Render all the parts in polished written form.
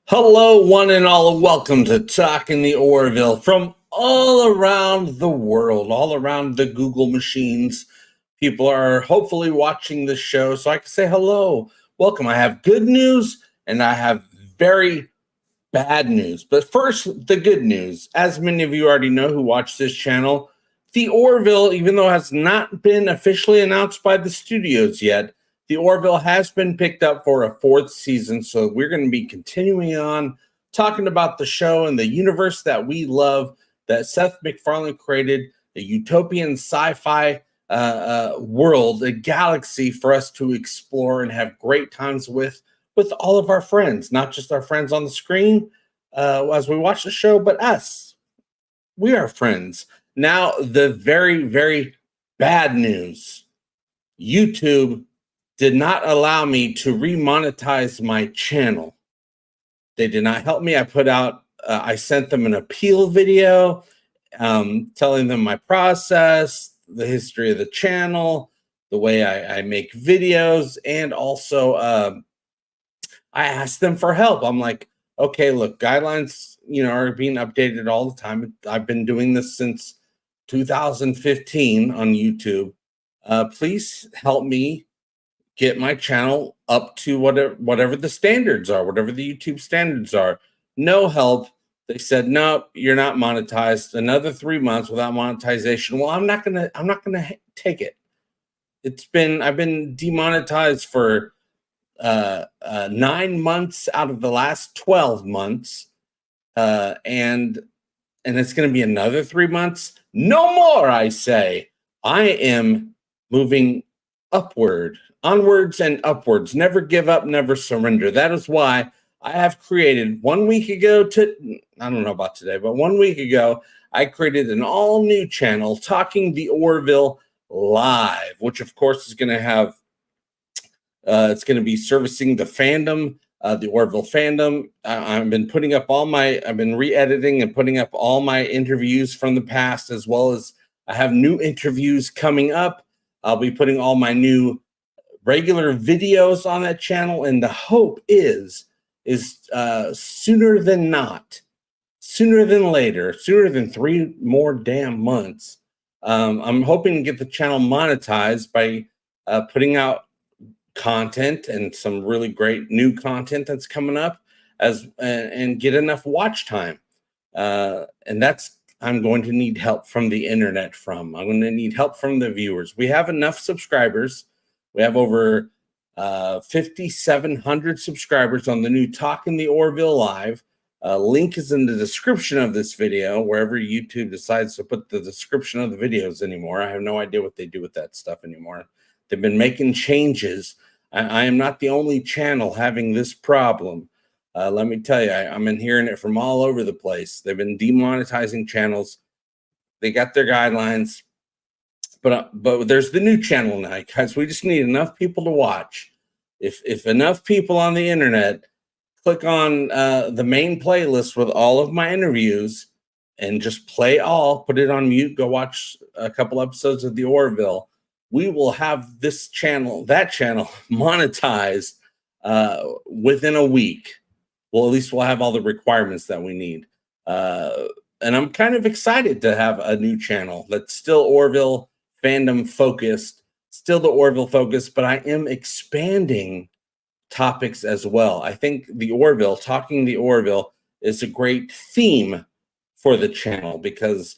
Hello, one and all, and welcome to Talking the Orville from all around the world, all around the Google machines. People are hopefully watching this show, so I can say hello. Welcome. I have good news and I have very bad news. But first, the good news. As many of you already know who watch this channel, the Orville, even though it has not been officially announced by the studios yet, the Orville has been picked up for a fourth season, so we're going to be continuing on talking about the show and the universe that we love, that Seth MacFarlane created, a utopian sci-fi world, a galaxy for us to explore and have great times with all of our friends, not just our friends on the screen as we watch the show, but us. We are friends. Now, the very, very bad news. YouTube did not allow me to remonetize my channel. They did not help me. I sent them an appeal video telling them my process, the history of the channel, the way I make videos, and also I asked them for help. I'm like, okay, look, guidelines, are being updated all the time. I've been doing this since 2015 on YouTube. Please help me get my channel up to whatever the standards are, whatever the YouTube standards are. No help. They said, no, you're not monetized. Another 3 months without monetization. Well, I'm not gonna take it. I've been demonetized for 9 months out of the last 12 months. And it's gonna be another 3 months. No more, I say. I am moving upward. Onwards and upwards. Never give up, never surrender. That is why I have created 1 week ago I don't know about today, but 1 week ago, I created an all new channel, Talking the Orville Live, which of course is going to have, it's going to be servicing the fandom, the Orville fandom. I've been re-editing and putting up all my interviews from the past, as well as I have new interviews coming up. I'll be putting all my new regular videos on that channel, and the hope is sooner than not, sooner than later, sooner than 3 more damn months. I'm hoping to get the channel monetized by putting out content and some really great new content that's coming up and get enough watch time. And that's I'm going to need help from the internet I'm going to need help from the viewers. We have enough subscribers. We have over 5,700 subscribers on the new Talking the Orville Live. Link is in the description of this video, wherever YouTube decides to put the description of the videos anymore. I have no idea what they do with that stuff anymore. They've been making changes. I am not the only channel having this problem. Let me tell you, I'm hearing it from all over the place. They've been demonetizing channels. They got their guidelines. But there's the new channel now, guys. We just need enough people to watch. If enough people on the internet click on the main playlist with all of my interviews and just play all, put it on mute, go watch a couple episodes of the Orville, we will have that channel monetized within a week. Well, at least we'll have all the requirements that we need. And I'm kind of excited to have a new channel that's still Orville fandom focused, still the Orville focus, but I am expanding topics as well. I think the Orville, Talking the Orville, is a great theme for the channel because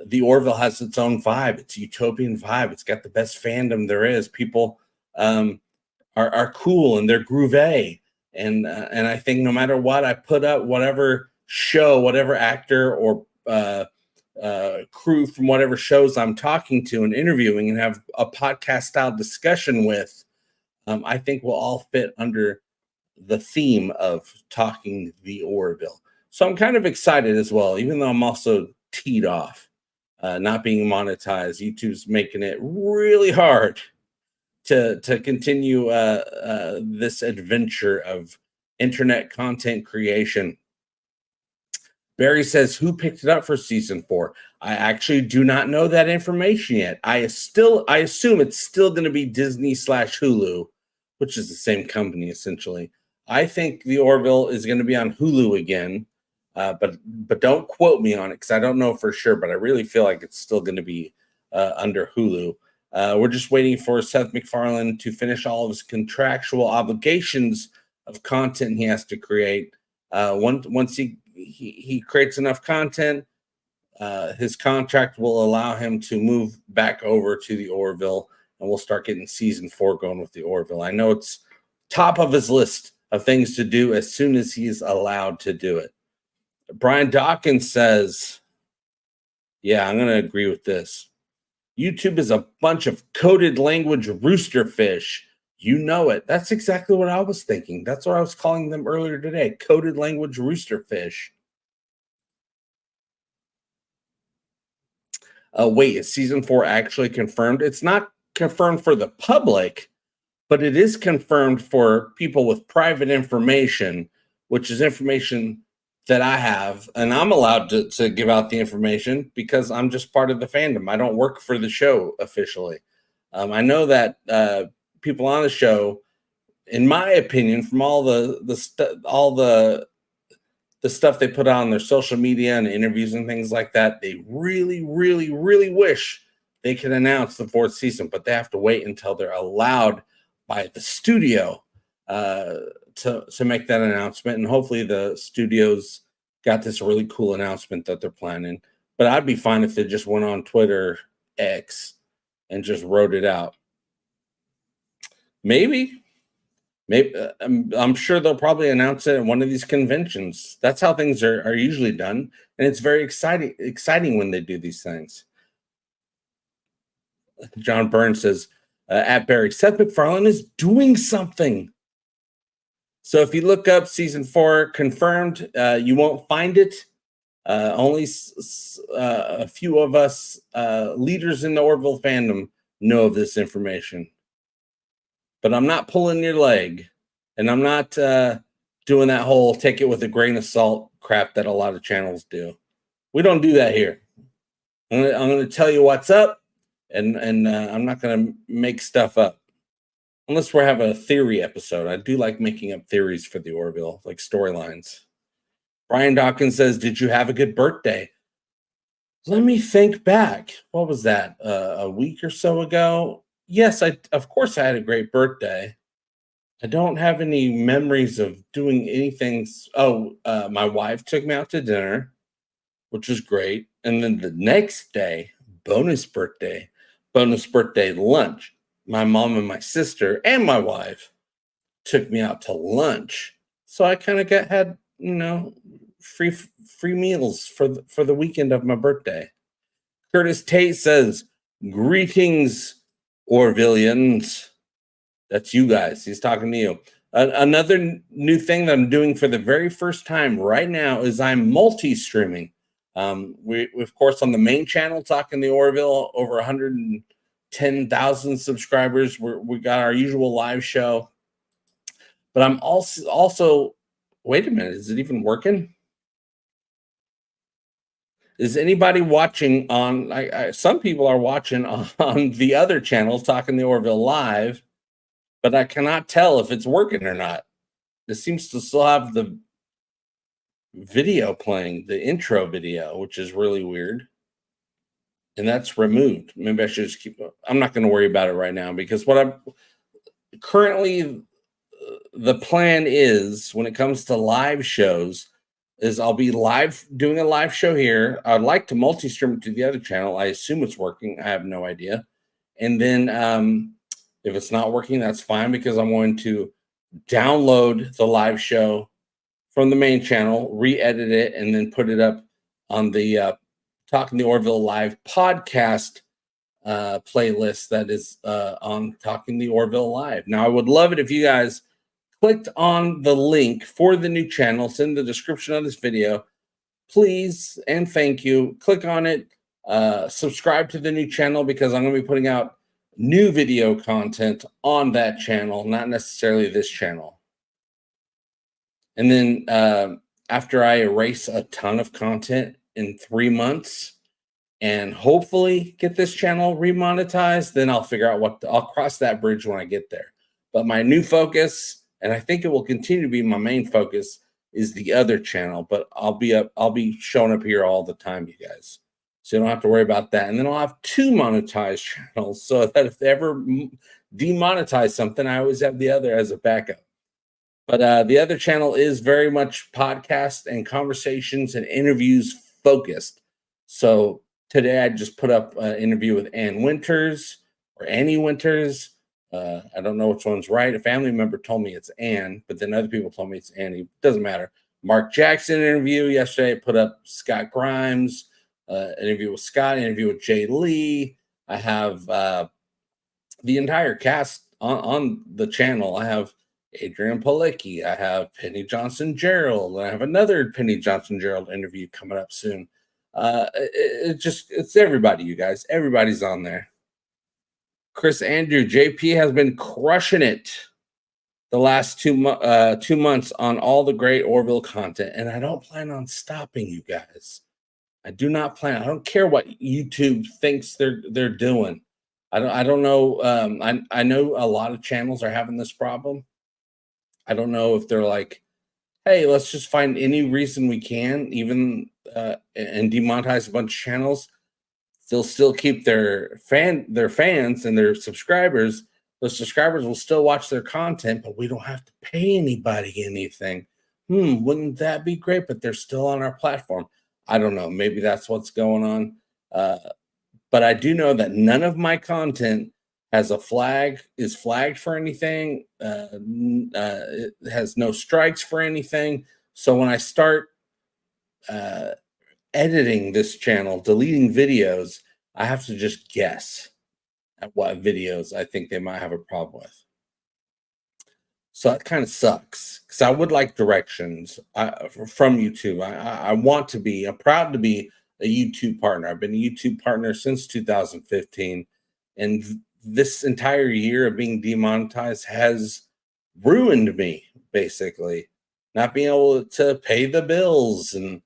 the Orville has its own vibe. It's a utopian vibe. It's got the best fandom there is. People are cool and they're groovy. And I think no matter what I put up, whatever show, whatever actor or crew from whatever shows I'm talking to and interviewing and have a podcast style discussion with, I think we'll all fit under the theme of Talking the Orville. So I'm kind of excited as well, even though I'm also teed off, not being monetized. YouTube's making it really hard to continue this adventure of internet content creation. Barry says, who picked it up for season 4? I actually do not know that information yet. I assume it's still going to be Disney/Hulu, which is the same company essentially. I think the Orville is going to be on Hulu again, but don't quote me on it because I don't know for sure. But I really feel like it's still going to be under Hulu. We're just waiting for Seth MacFarlane to finish all of his contractual obligations of content he has to create. Once he creates enough content, his contract will allow him to move back over to the Orville, and we'll start getting season 4 going with the Orville. I know it's top of his list of things to do as soon as he's allowed to do it. Brian Dawkins says, yeah, I'm going to agree with this. YouTube is a bunch of coded language rooster fish. You know it. That's exactly what I was thinking. That's what I was calling them earlier today. Coded language rooster fish. Wait, is season 4 actually confirmed? It's not confirmed for the public, but it is confirmed for people with private information, which is information that I have, and I'm allowed to give out the information because I'm just part of the fandom. I don't work for the show officially. I know that people on the show, in my opinion, from all the stuff they put on their social media and interviews and things like that, they really, really, really wish they could announce the 4th season, but they have to wait until they're allowed by the studio to make that announcement. And hopefully the studios got this really cool announcement that they're planning. But I'd be fine if they just went on Twitter X and just wrote it out. Maybe I'm sure they'll probably announce it at one of these conventions. That's how things are usually done, and it's very exciting when they do these things. John Burns says, at Barry, Seth MacFarlane is doing something. So if you look up season 4 confirmed, you won't find it. Only a few of us leaders in the Orville fandom know of this information. But I'm not pulling your leg, and I'm not doing that whole take it with a grain of salt crap that a lot of channels do. We don't do that here. I'm going to tell you what's up, and I'm not going to make stuff up. Unless we're having a theory episode. I do like making up theories for the Orville, like storylines. Brian Dawkins says, did you have a good birthday? Let me think back. What was that? A week or so ago? Yes, of course I had a great birthday. I don't have any memories of doing anything. My wife took me out to dinner, which was great. And then the next day, bonus birthday lunch. My mom and my sister and my wife took me out to lunch. So I kind of had, free meals for the weekend of my birthday. Curtis Tate says, greetings, Orvillians. That's you guys. He's talking to you. Another new thing that I'm doing for the very first time right now is I'm multi-streaming. We of course, on the main channel, Talking the Orville, over 110,000 subscribers. We got our usual live show. But I'm also, wait a minute, is it even working? Is anybody watching on, some people are watching on the other channels, Talking the Orville Live, but I cannot tell if it's working or not. It seems to still have the video playing, the intro video, which is really weird. And that's removed. Maybe I should just I'm not going to worry about it right now, because what I'm currently, the plan is when it comes to live shows is I'll be doing a live show here. I'd like to multi-stream it to the other channel. I assume it's working. I have no idea. And then if it's not working, that's fine, because I'm going to download the live show from the main channel, re-edit it, and then put it up on the Talking the Orville Live podcast playlist that is on Talking the Orville Live. Now, I would love it if you guys clicked on the link for the new channel. It's in the description of this video. Please and thank you. Click on it. Subscribe to the new channel, because I'm going to be putting out new video content on that channel, not necessarily this channel. And then after I erase a ton of content in 3 months and hopefully get this channel remonetized, then I'll figure out I'll cross that bridge when I get there. But my new focus and I think it will continue to be my main focus is the other channel, but I'll be showing up here all the time, you guys. So you don't have to worry about that. And then I'll have 2 monetized channels so that if they ever demonetize something, I always have the other as a backup. But the other channel is very much podcast and conversations and interviews focused. So today I just put up an interview with Ann Winters or Annie Winters. I don't know which one's right. A family member told me it's Ann, but then other people told me it's Annie. Doesn't matter. Mark Jackson interview yesterday. I put up Scott Grimes, interview with Scott, interview with Jay Lee. I have the entire cast on the channel. I have Adrian Palicki. I have Penny Johnson-Gerald. I have another Penny Johnson-Gerald interview coming up soon. It's everybody, you guys. Everybody's on there. Chris Andrew, JP has been crushing it the last 2 months on all the great Orville content, and I don't plan on stopping, you guys. I do not plan. I don't care what YouTube thinks they're doing. I don't know. I know a lot of channels are having this problem. I don't know if they're like, hey, let's just find any reason we can, even and demonetize a bunch of channels. They'll still keep their fans and their subscribers. Those subscribers will still watch their content, but we don't have to pay anybody anything. Wouldn't that be great? But they're still on our platform. I don't know. Maybe that's what's going on. But I do know that none of my content has is flagged for anything. It has no strikes for anything. So when I start editing this channel, deleting videos, I have to just guess at what videos I think they might have a problem with. So that kind of sucks because I would like directions from YouTube. I'm proud to be a YouTube partner. I've been a YouTube partner since 2015, and this entire year of being demonetized has ruined me, basically. Not being able to pay the bills and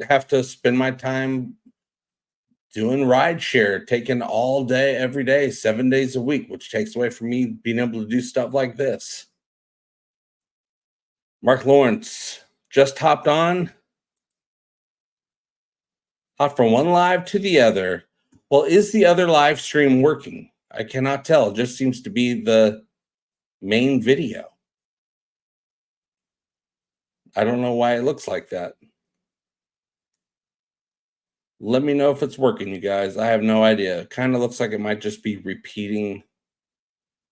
have to spend my time doing rideshare, taking all day, every day, 7 days a week, which takes away from me being able to do stuff like this. Mark Lawrence just hopped from one live to the other. Well, is the other live stream working? I cannot tell. It just seems to be the main video. I don't know why it looks like that. Let me know if it's working, you guys. I have no idea. It kind of looks like it might just be repeating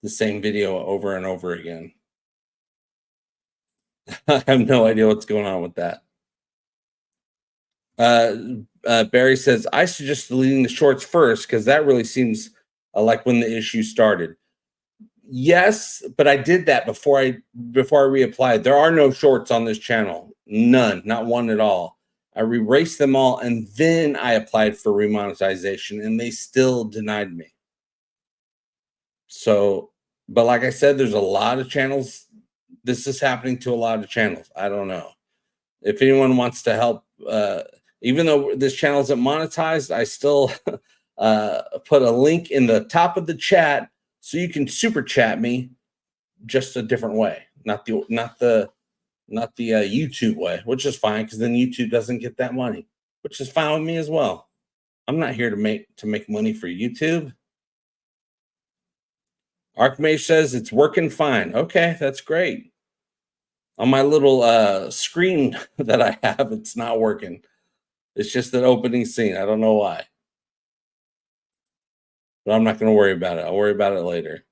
the same video over and over again. I have no idea what's going on with that. Barry says, I suggest deleting the shorts first because that really seems like when the issue started. Yes, but I did that before I reapplied. There are no shorts on this channel. None, not one at all. I erased them all, and then I applied for remonetization, and they still denied me. So, but like I said, there's a lot of channels. This is happening to a lot of channels. I don't know. If anyone wants to help, even though this channel isn't monetized, I still put a link in the top of the chat so you can super chat me, just a different way, not the YouTube way, which is fine because then YouTube doesn't get that money, which is fine with me as well. I'm not here to make money for YouTube. Archmage says it's working fine. Okay, that's great. On my little screen that I have, it's not working. It's just an opening scene. I don't know why. But I'm not going to worry about it. I'll worry about it later.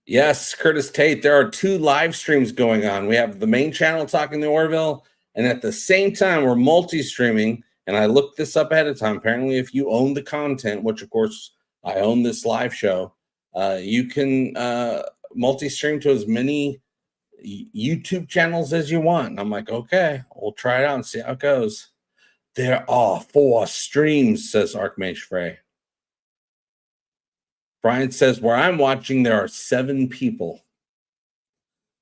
Yes, Curtis Tate, there are 2 live streams going on. We have the main channel talking to Orville, and at the same time, we're multi-streaming. And I looked this up ahead of time. Apparently, if you own the content, which of course I own this live show, you can multi-stream to as many YouTube channels as you want. And I'm like, okay, we'll try it out and see how it goes. There are 4 streams, says Archmage Frey. Brian says, where I'm watching, there are 7 people.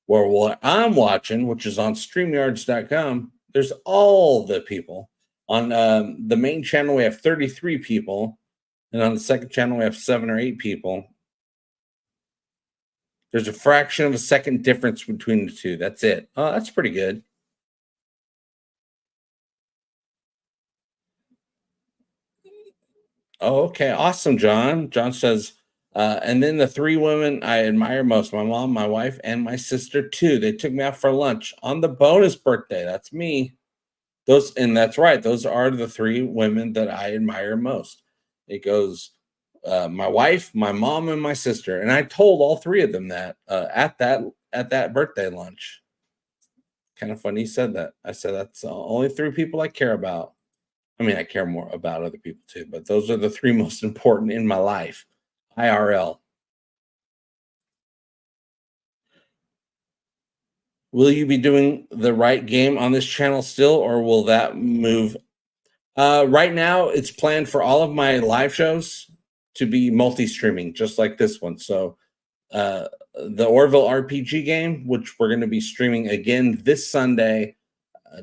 Where what I'm watching, which is on StreamYards.com, there's all the people. On the main channel, we have 33 people. And on the second channel, we have 7 or 8 people. There's a fraction of a second difference between the two. That's it. Oh, that's pretty good. Oh, okay. Awesome, John. John says, and then the 3 women I admire most, my mom, my wife, and my sister too. They took me out for lunch on the bonus birthday. That's me. And that's right. Those are the 3 women that I admire most. It goes my wife, my mom, and my sister. And I told all 3 of them that at that birthday lunch. Kind of funny you said that. I said that's the only 3 people I care about. I mean, I care more about other people too, but those are the 3 most important in my life. IRL. Will you be doing the right game on this channel still, or will that move? Right now, it's planned for all of my live shows to be multi-streaming, just like this one. So the Orville RPG game, which we're going to be streaming again this Sunday,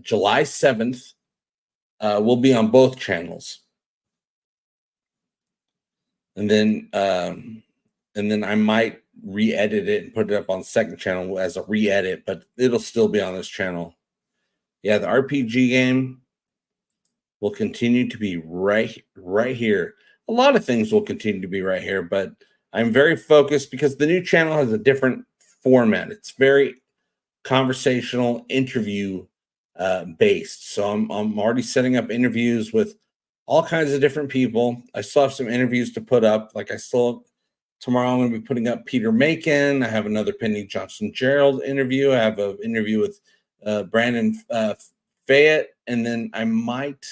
July 7th, will be on both channels. And then I might re-edit it and put it up on the second channel as a re-edit, but it'll still be on this channel. Yeah, the RPG game will continue to be right here. A lot of things will continue to be right here, but I'm very focused because the new channel has a different format. It's very conversational, interview based. So I'm already setting up interviews with all kinds of different people. I still have some interviews to put up. Like tomorrow I'm going to be putting up Peter Macon. I have another Penny Johnson Gerald interview. I have an interview with Brandon Fayette, and then I might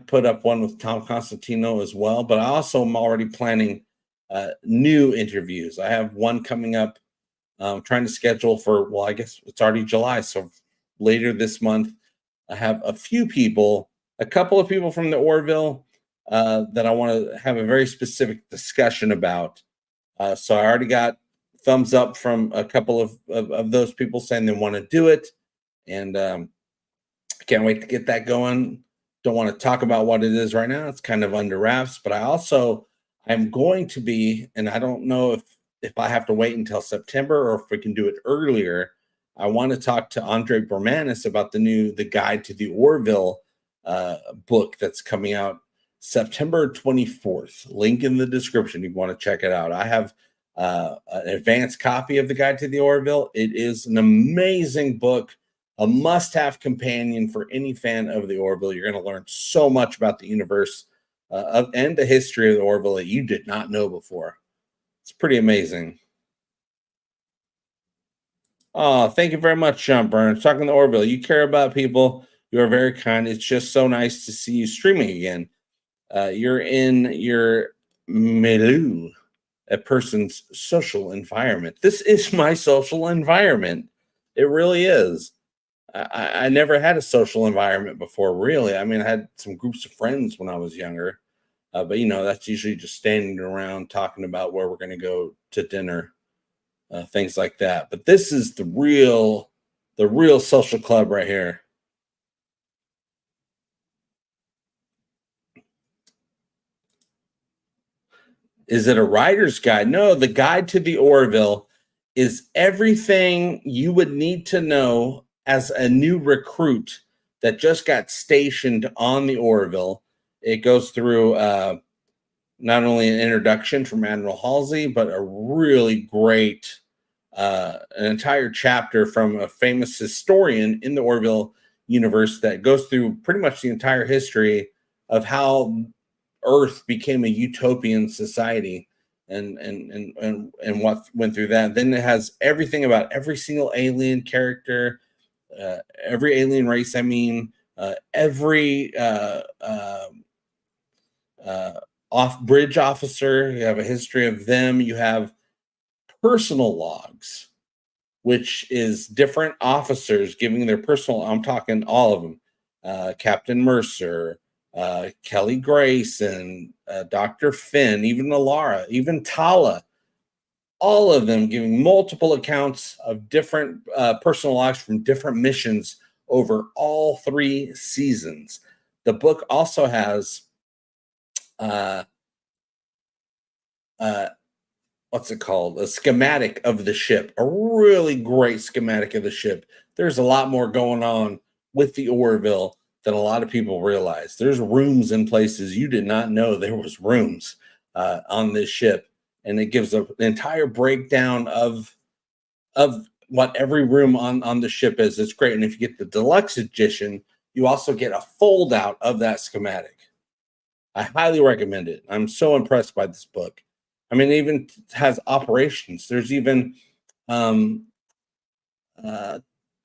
put up one with Tom Constantino as well. But I also am already planning new interviews. I have one coming up. Trying to schedule for, well, I guess it's already July. So later this month, I have a couple of people from the Orville that I want to have a very specific discussion about. So I already got thumbs up from a couple of those people saying they want to do it. And I can't wait to get that going. Don't want to talk about what it is right now. It's kind of under wraps, but I'm going to be, and I don't know if I have to wait until September or if we can do it earlier. I want to talk to Andre Bermanis about the Guide to the Orville book that's coming out September 24th. Link in the description if you want to check it out. I have an advanced copy of the Guide to the Orville. It is an amazing book, a must-have companion for any fan of the Orville. You're going to learn so much about the universe and the history of the Orville that you did not know before. It's pretty amazing. Oh, thank you very much, Sean Burns. Talking to Orville. You care about people. You are very kind. It's just so nice to see you streaming again. You're in your milieu, a person's social environment. This is my social environment. It really is. I never had a social environment before, really. I mean, I had some groups of friends when I was younger. But that's usually just standing around talking about where we're going to go to dinner, things like that. But this is the real social club right here. Is it a writer's guide? No, the Guide to the Orville is everything you would need to know as a new recruit that just got stationed on the Orville. It goes through not only an introduction from Admiral Halsey, but a really great, an entire chapter from a famous historian in the Orville universe that goes through pretty much the entire history of how Earth became a utopian society and what went through that. Then it has everything about every single alien character, every alien race. I mean, every off-bridge officer. You have a history of them. You have personal logs, which is different officers giving their personal, I'm talking all of them, Captain Mercer, Kelly Grayson, Dr. Finn, even Alara, even Tala, all of them giving multiple accounts of different personal logs from different missions over all 3 seasons. The book also has uh, uh, what's it called? A schematic of the ship, a really great schematic of the ship. There's a lot more going on with the Orville than a lot of people realize. There's rooms in places you did not know there was rooms on this ship, and it gives an entire breakdown of what every room on the ship is. It's great. And if you get the deluxe edition, you also get a fold out of that schematic. I highly recommend it. I'm so impressed by this book. I mean, it even has operations. There's even I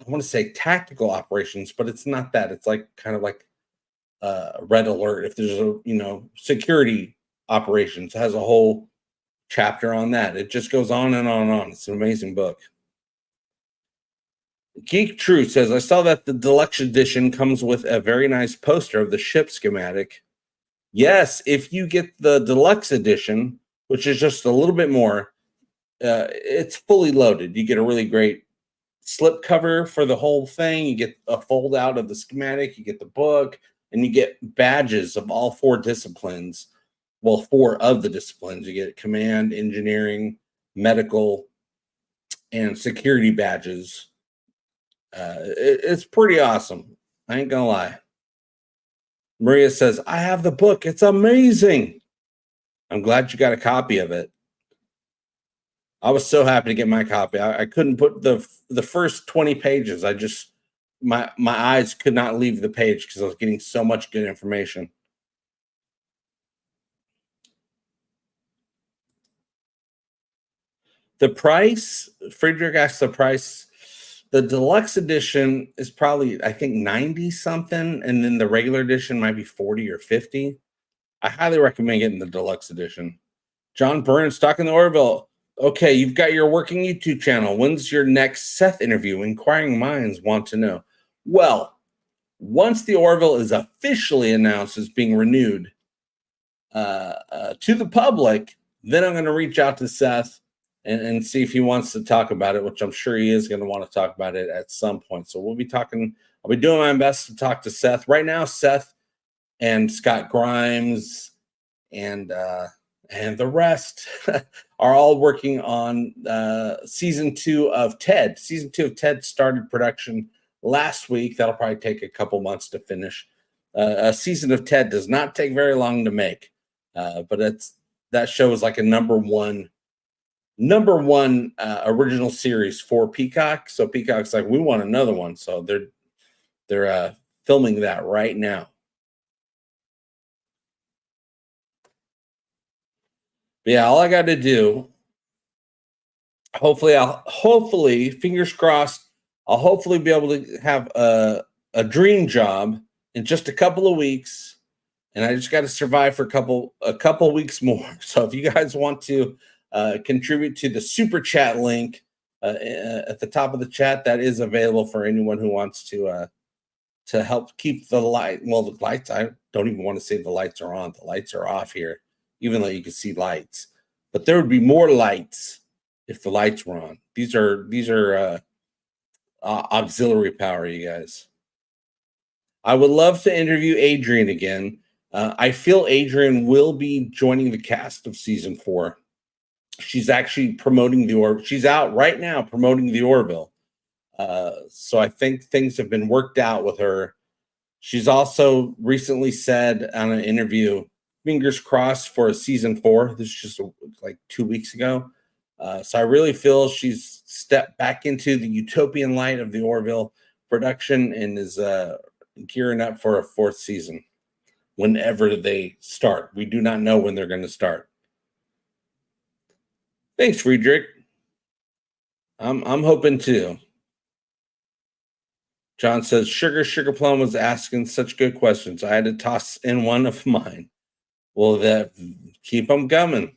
want to say tactical operations, but it's not that. It's like kind of like red alert. If there's a security operations, it has a whole chapter on that. It just goes on and on and on. It's an amazing book. Geek True says, I saw that the deluxe edition comes with a very nice poster of the ship schematic. Yes, if you get the deluxe edition, which is just a little bit more, it's fully loaded. You get a really great slip cover for the whole thing. You get a fold out of the schematic, you get the book, and you get badges of all 4 disciplines. Well, 4 of the disciplines. You get command, engineering, medical, and security badges. It's pretty awesome. I ain't gonna lie. Maria says, I have the book. It's amazing. I'm glad you got a copy of it. I was so happy to get my copy. I couldn't put the first 20 pages. I just my eyes could not leave the page because I was getting so much good information. The price, Friedrich asked the price. The deluxe edition is probably, I think, 90 something, and then the regular edition might be 40 or 50. I highly recommend getting the deluxe edition. John Burns talking to Orville. Okay, you've got your working YouTube channel. When's your next Seth interview? Inquiring minds want to know. Well, once the Orville is officially announced as being renewed to the public, then I'm going to reach out to Seth and see if he wants to talk about it, which I'm sure he is going to want to talk about it at some point. So we'll be talking. I'll be doing my best to talk to Seth. Right now, Seth and Scott Grimes and the rest are all working on season 2 of Ted. Season 2 of Ted started production last week. That'll probably take a couple months to finish. A season of Ted does not take very long to make, but that show is like a number one original series for Peacock. So Peacock's like, we want another one. So they're filming that right now. But yeah, all I got to do, hopefully, fingers crossed, I'll hopefully be able to have a dream job in just a couple of weeks, and I just got to survive for a couple weeks more. So if you guys want to contribute to the super chat link at the top of the chat, that is available for anyone who wants to help keep the light. Well, the lights, I don't even want to say the lights are on. The lights are off here, even though you can see lights. But there would be more lights if the lights were on. These are auxiliary power, you guys. I would love to interview Adrian again. I feel Adrian will be joining the cast of season 4. She's actually promoting the Orville. She's out right now promoting the Orville. So I think things have been worked out with her. She's also recently said on an interview, fingers crossed for a season 4. This is just like 2 weeks ago. So I really feel she's stepped back into the utopian light of the Orville production and is gearing up for a 4th season whenever they start. We do not know when they're going to start. Thanks, Friedrich. I'm hoping too. John says, Sugar Plum was asking such good questions. I had to toss in one of mine. Well, keep them coming.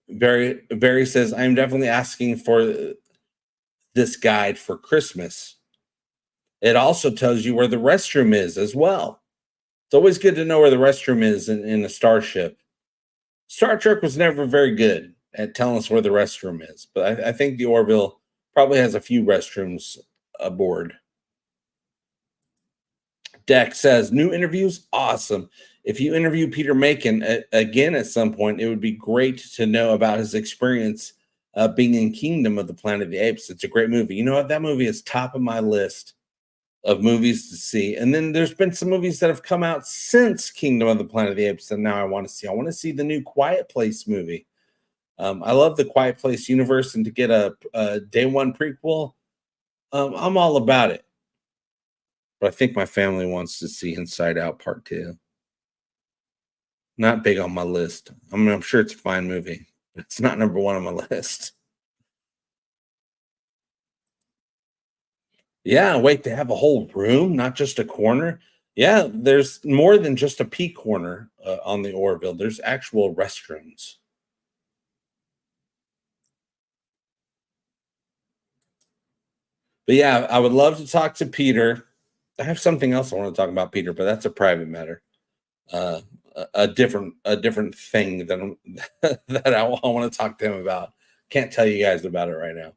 Barry says, I'm definitely asking for this guide for Christmas. It also tells you where the restroom is as well. It's always good to know where the restroom is in a starship. Star Trek was never very good at telling us where the restroom is, but I think the Orville probably has a few restrooms aboard. Deck says, new interviews, awesome. If you interview Peter Macon again at some point, it would be great to know about his experience being in Kingdom of the Planet of the Apes. It's a great movie. You know what? That movie is top of my list of movies to see. And then there's been some movies that have come out since Kingdom of the Planet of the Apes that now I want to see. I want to see the new Quiet Place movie. I love the Quiet Place universe, and to get a day one prequel, I'm all about it. But I think my family wants to see Inside Out Part 2. Not big on my list. I mean, I'm sure it's a fine movie. It's not number one on my list. Yeah, wait, they have a whole room, not just a corner. Yeah, there's more than just a pee corner on the Orville. There's actual restrooms. But yeah, I would love to talk to Peter. I have something else I want to talk about Peter, but that's a private matter. A different thing that that I want to talk to him about. Can't tell you guys about it right now.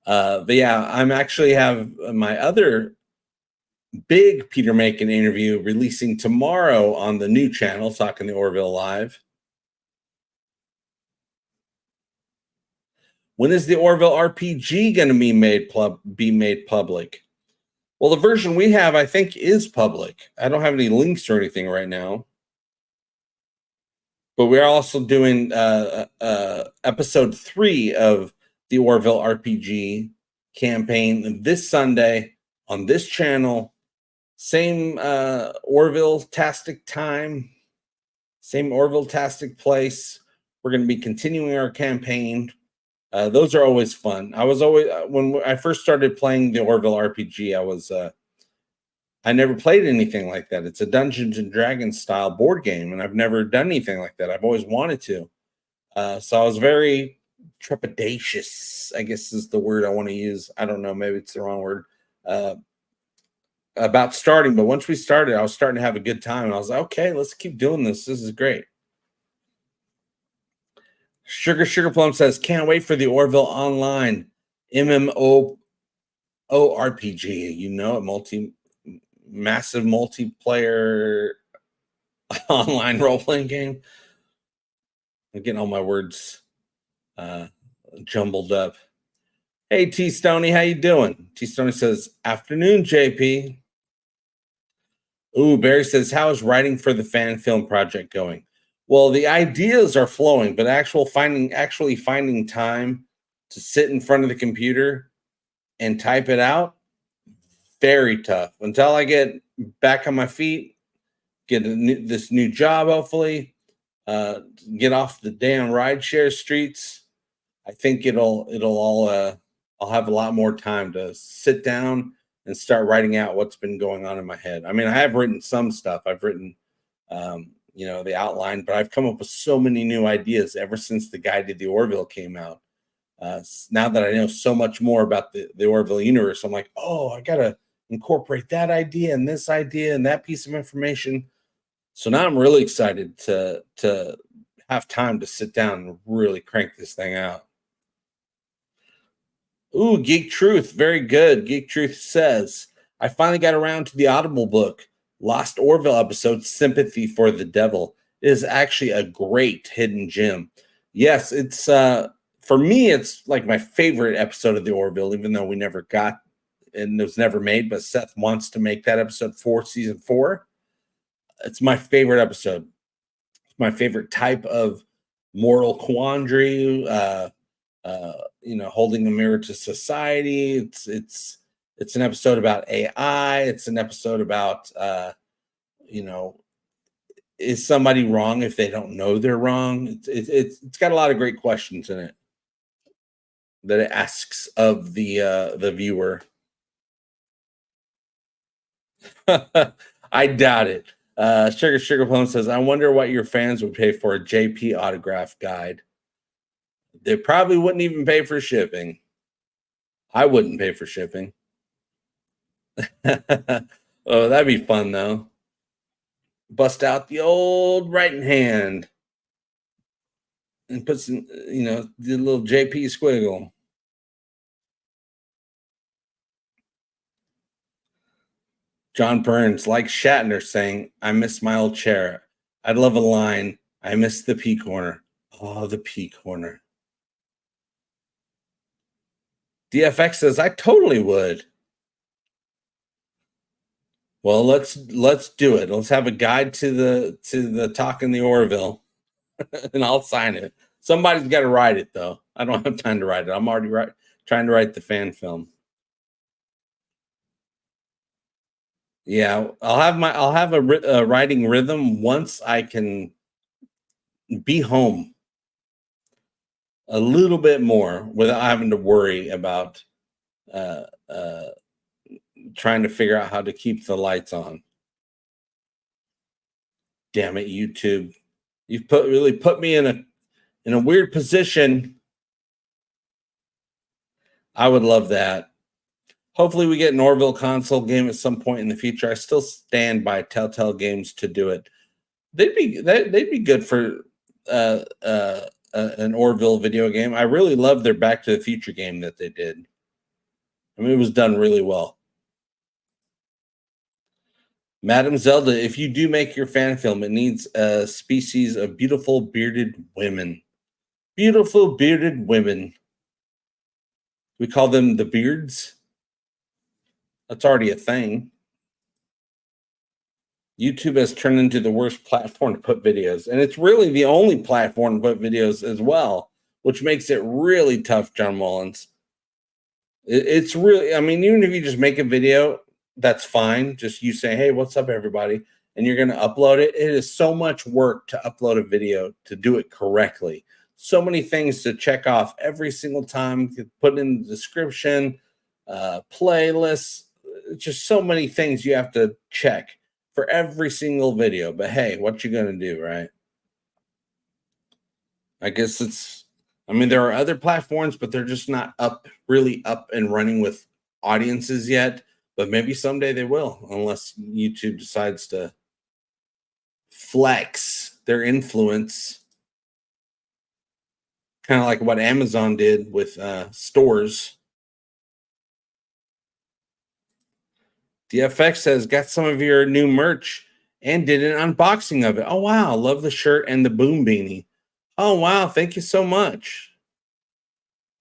But yeah, I'm actually have my other big Peter Macon interview releasing tomorrow on the new channel, Talking the Orville Live. When is the Orville RPG going to be made public? Well, the version we have, I think, is public. I don't have any links or anything right now. But we're also doing episode 3 of the Orville RPG campaign this Sunday on this channel. Same Orville-tastic time, same Orville-tastic place. We're going to be continuing our campaign. Those are always fun. I was always when I first started playing the Orville RPG, I never played anything like that. It's a Dungeons and Dragons style board game, and I've never done anything like that. I've always wanted to. So I was very trepidatious, I guess is the word I want to use. I don't know, maybe it's the wrong word. About starting, but once we started, I was starting to have a good time, and I was like, okay, let's keep doing this. This is great. Sugar Plum says, can't wait for the Orville Online MMO RPG. You know, massive multiplayer online role-playing game. I'm getting all my words jumbled up. Hey, T Stoney, how you doing? T Stoney says, afternoon, JP. Ooh, Barry says, how is writing for the fan film project going? Well, the ideas are flowing, but actually finding time to sit in front of the computer and type it out, very tough. Until I get back on my feet, get this new job, hopefully, get off the damn rideshare streets, I think I'll have a lot more time to sit down and start writing out what's been going on in my head. I mean, I have written some stuff. I've written, the outline, but I've come up with so many new ideas ever since the Guide to the Orville came out. Now that I know so much more about the Orville universe, I'm like, oh, I got to incorporate that idea and this idea and that piece of information. So now I'm really excited to have time to sit down and really crank this thing out. Ooh, Geek Truth, very good. Geek Truth says, I finally got around to the Audible book, Lost Orville episode, Sympathy for the Devil. It is actually a great hidden gem. Yes, it's for me, it's like my favorite episode of the Orville, even though we never got and it was never made, but Seth wants to make that episode for season 4. It's my favorite episode. It's my favorite type of moral quandary, holding a mirror to society. It's an episode about AI. It's an episode about, is somebody wrong if they don't know they're wrong? It's got a lot of great questions in it that it asks of the viewer. I doubt it. Sugar Plum says, I wonder what your fans would pay for a JP autograph guide. They probably wouldn't even pay for shipping. I wouldn't pay for shipping. Oh, that'd be fun though. Bust out the old writing hand and put some, the little JP squiggle. John Burns, like Shatner, saying, I miss my old chair. I'd love a line. I miss the pea corner. Oh, the pea corner. DFX says, I totally would. Well, let's do it. Let's have a guide to the talk in the Orville, and I'll sign it. Somebody's got to write it, though. I don't have time to write it. I'm already trying to write the fan film. Yeah, I'll have a writing rhythm once I can be home a little bit more without having to worry about trying to figure out how to keep the lights on. Damn it, YouTube! You've really put me in a weird position. I would love that. Hopefully we get an Orville console game at some point in the future. I still stand by Telltale Games to do it. They'd be good for an Orville video game. I really love their Back to the Future game that they did. I mean, it was done really well. Madam Zelda, if you do make your fan film, it needs a species of beautiful bearded women. Beautiful bearded women. We call them the beards. That's already a thing. YouTube has turned into the worst platform to put videos, and it's really the only platform to put videos as well, which makes it really tough, John Mullins. It's really, I mean, even if you just make a video, that's fine. Just you say, hey, what's up, everybody? And you're going to upload it. It is so much work to upload a video to do it correctly. So many things to check off every single time, put in the description, playlists, just so many things you have to check for every single video. But hey, what you going to do, right? I guess I mean, there are other platforms, but they're just not really up and running with audiences yet. But maybe someday they will, unless YouTube decides to flex their influence. Kind of like what Amazon did with stores. DFX says, got some of your new merch and did an unboxing of it. Oh, wow. Love the shirt and the boom beanie. Oh, wow. Thank you so much.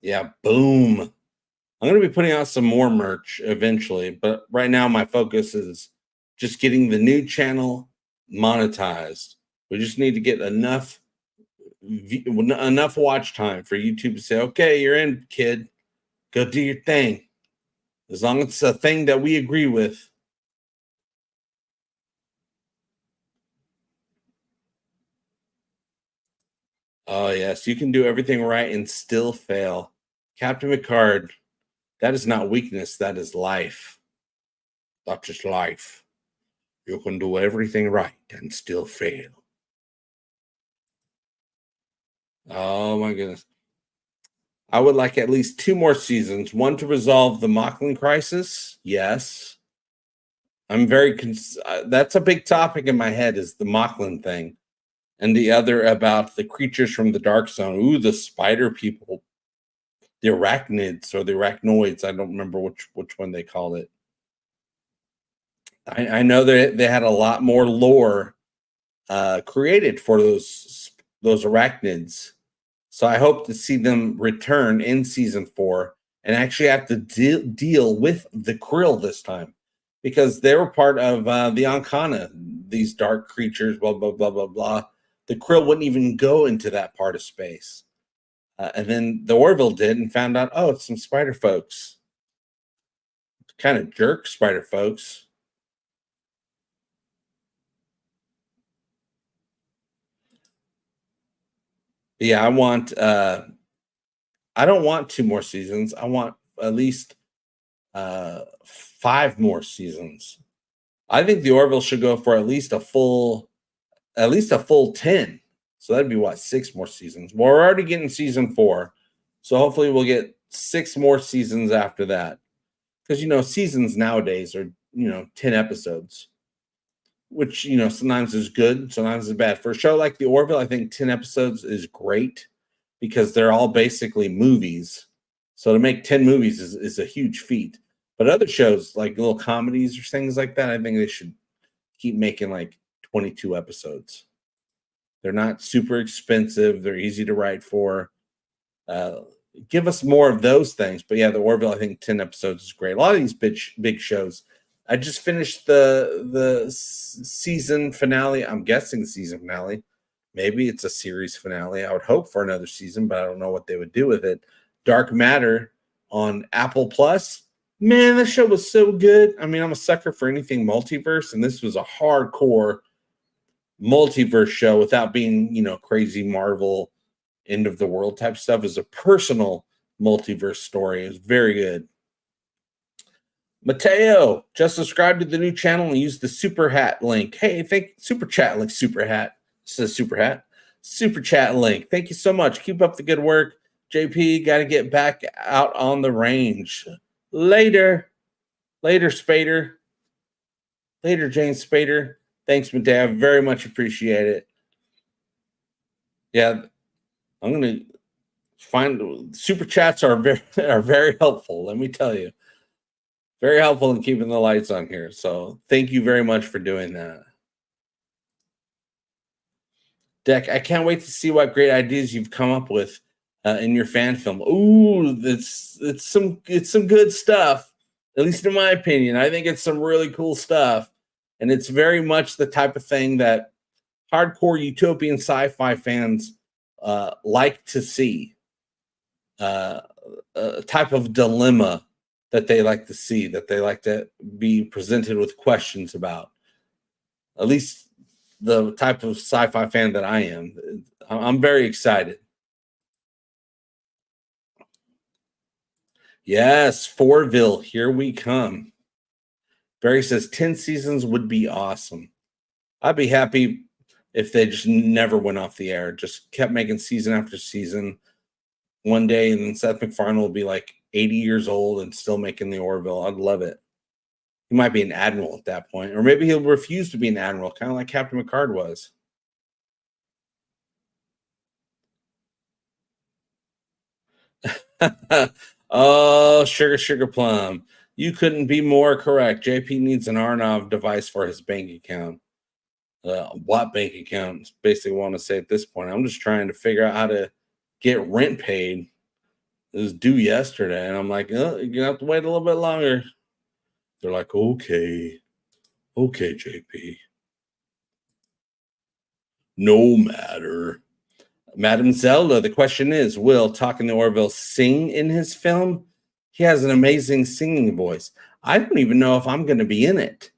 Yeah, boom. I'm going to be putting out some more merch eventually, but right now my focus is just getting the new channel monetized. We just need to get enough watch time for YouTube to say, okay, you're in, kid. Go do your thing. As long as it's a thing that we agree with. Oh, yes. You can do everything right and still fail. Captain Picard, that is not weakness. That is life. That's just life. You can do everything right and still fail. Oh, my goodness. I would like at least 2 more seasons. One to resolve the Mocklin crisis. Yes. I'm very that's a big topic in my head, is the Mocklin thing. And the other about the creatures from the Dark Zone. Ooh, the spider people. The arachnids or the arachnoids. I don't remember which one they called it. I know that they had a lot more lore created for those arachnids. So I hope to see them return in season 4 and actually have to deal with the Krill this time, because they were part of the Ancana, these dark creatures, blah, blah, blah, blah, blah. The Krill wouldn't even go into that part of space. And then the Orville did and found out, oh, it's some spider folks. Kind of jerk spider folks. Yeah, I don't want 2 more seasons. I want at least 5 more seasons. I think the Orville should go for at least a full 10. So that'd be what, 6 more seasons. Well, we're already getting season 4. So hopefully we'll get 6 more seasons after that. Because, seasons nowadays are, 10 episodes. Which, sometimes is good, sometimes is bad. For a show like the Orville, I think 10 episodes is great because they're all basically movies. So to make 10 movies is a huge feat. But other shows, like little comedies or things like that, I think they should keep making like 22 episodes. They're not super expensive. They're easy to write for. Give us more of those things. But yeah, the Orville, I think 10 episodes is great. A lot of these big shows. I just finished the season finale. I'm guessing the season finale. Maybe it's a series finale. I would hope for another season, but I don't know what they would do with it. Dark Matter on Apple Plus. Man, this show was so good. I mean, I'm a sucker for anything multiverse, and this was a hardcore multiverse show without being, crazy Marvel end of the world type stuff. Is a personal multiverse story. It was very good. Mateo just subscribed to the new channel and used the super hat link. Hey, super chat link, super hat. It says super hat. Super chat link. Thank you so much. Keep up the good work. JP, got to get back out on the range. Later, Spader. Later, James Spader. Thanks, Mateo. I very much appreciate it. Yeah, I'm going to find super chats are very helpful. Let me tell you. Very helpful in keeping the lights on here. So thank you very much for doing that. Deck, I can't wait to see what great ideas you've come up with in your fan film. Ooh, it's some good stuff. At least in my opinion, I think it's some really cool stuff, and it's very much the type of thing that hardcore utopian sci-fi fans like to see. A type of dilemma that they like to see, that they like to be presented with questions about. At least the type of sci-fi fan that I am. I'm very excited. Yes, Orville, here we come. Barry says 10 seasons would be awesome. I'd be happy if they just never went off the air, just kept making season after season. One day, and then Seth MacFarlane will be like 80 years old and still making the Orville. I'd love it. He might be an admiral at that point, or maybe he'll refuse to be an admiral, kind of like Captain Picard was. Oh, sugar plum. You couldn't be more correct. JP needs an Arnav device for his bank account. What bank account? Is basically what I want to say at this point. I'm just trying to figure out how to get rent paid. It was due yesterday, and I'm like, oh, you're gonna have to wait a little bit longer. They're like, okay, JP. No matter. Madam Zelda, the question is, will Talking to Orville sing in his film? He has an amazing singing voice. I don't even know if I'm going to be in it.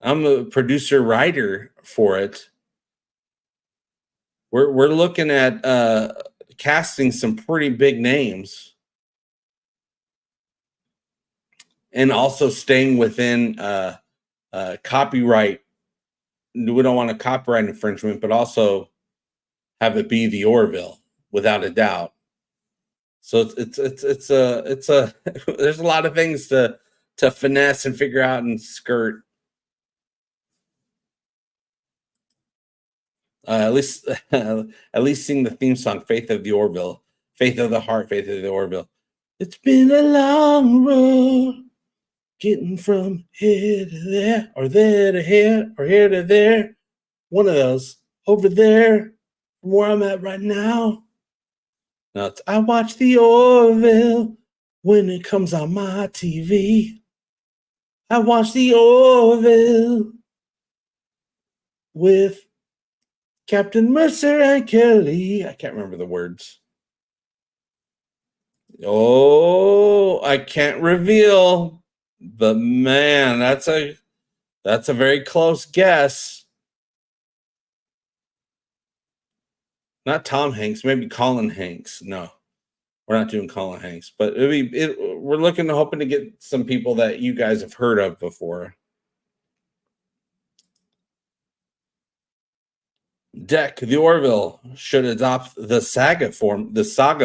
I'm a producer writer for it. We're looking at casting some pretty big names, and also staying within copyright. We don't want a copyright infringement, but also have it be the Orville without a doubt. So it's a there's a lot of things to finesse and figure out and skirt. At least sing the theme song, Faith of the Orville, Faith of the Heart, Faith of the Orville. It's been a long road getting from here to there, or there to here, or here to there. One of those. Over there, from where I'm at right now. Now, I watch the Orville when it comes on my TV. I watch the Orville with Captain Mercer and Kelly. I can't remember the words. Oh, I can't reveal, but man, that's a very close guess. Not Tom Hanks, maybe Colin Hanks. No, we're not doing Colin Hanks, but we're hoping to get some people that you guys have heard of before. Deck, the Orville should adopt the saga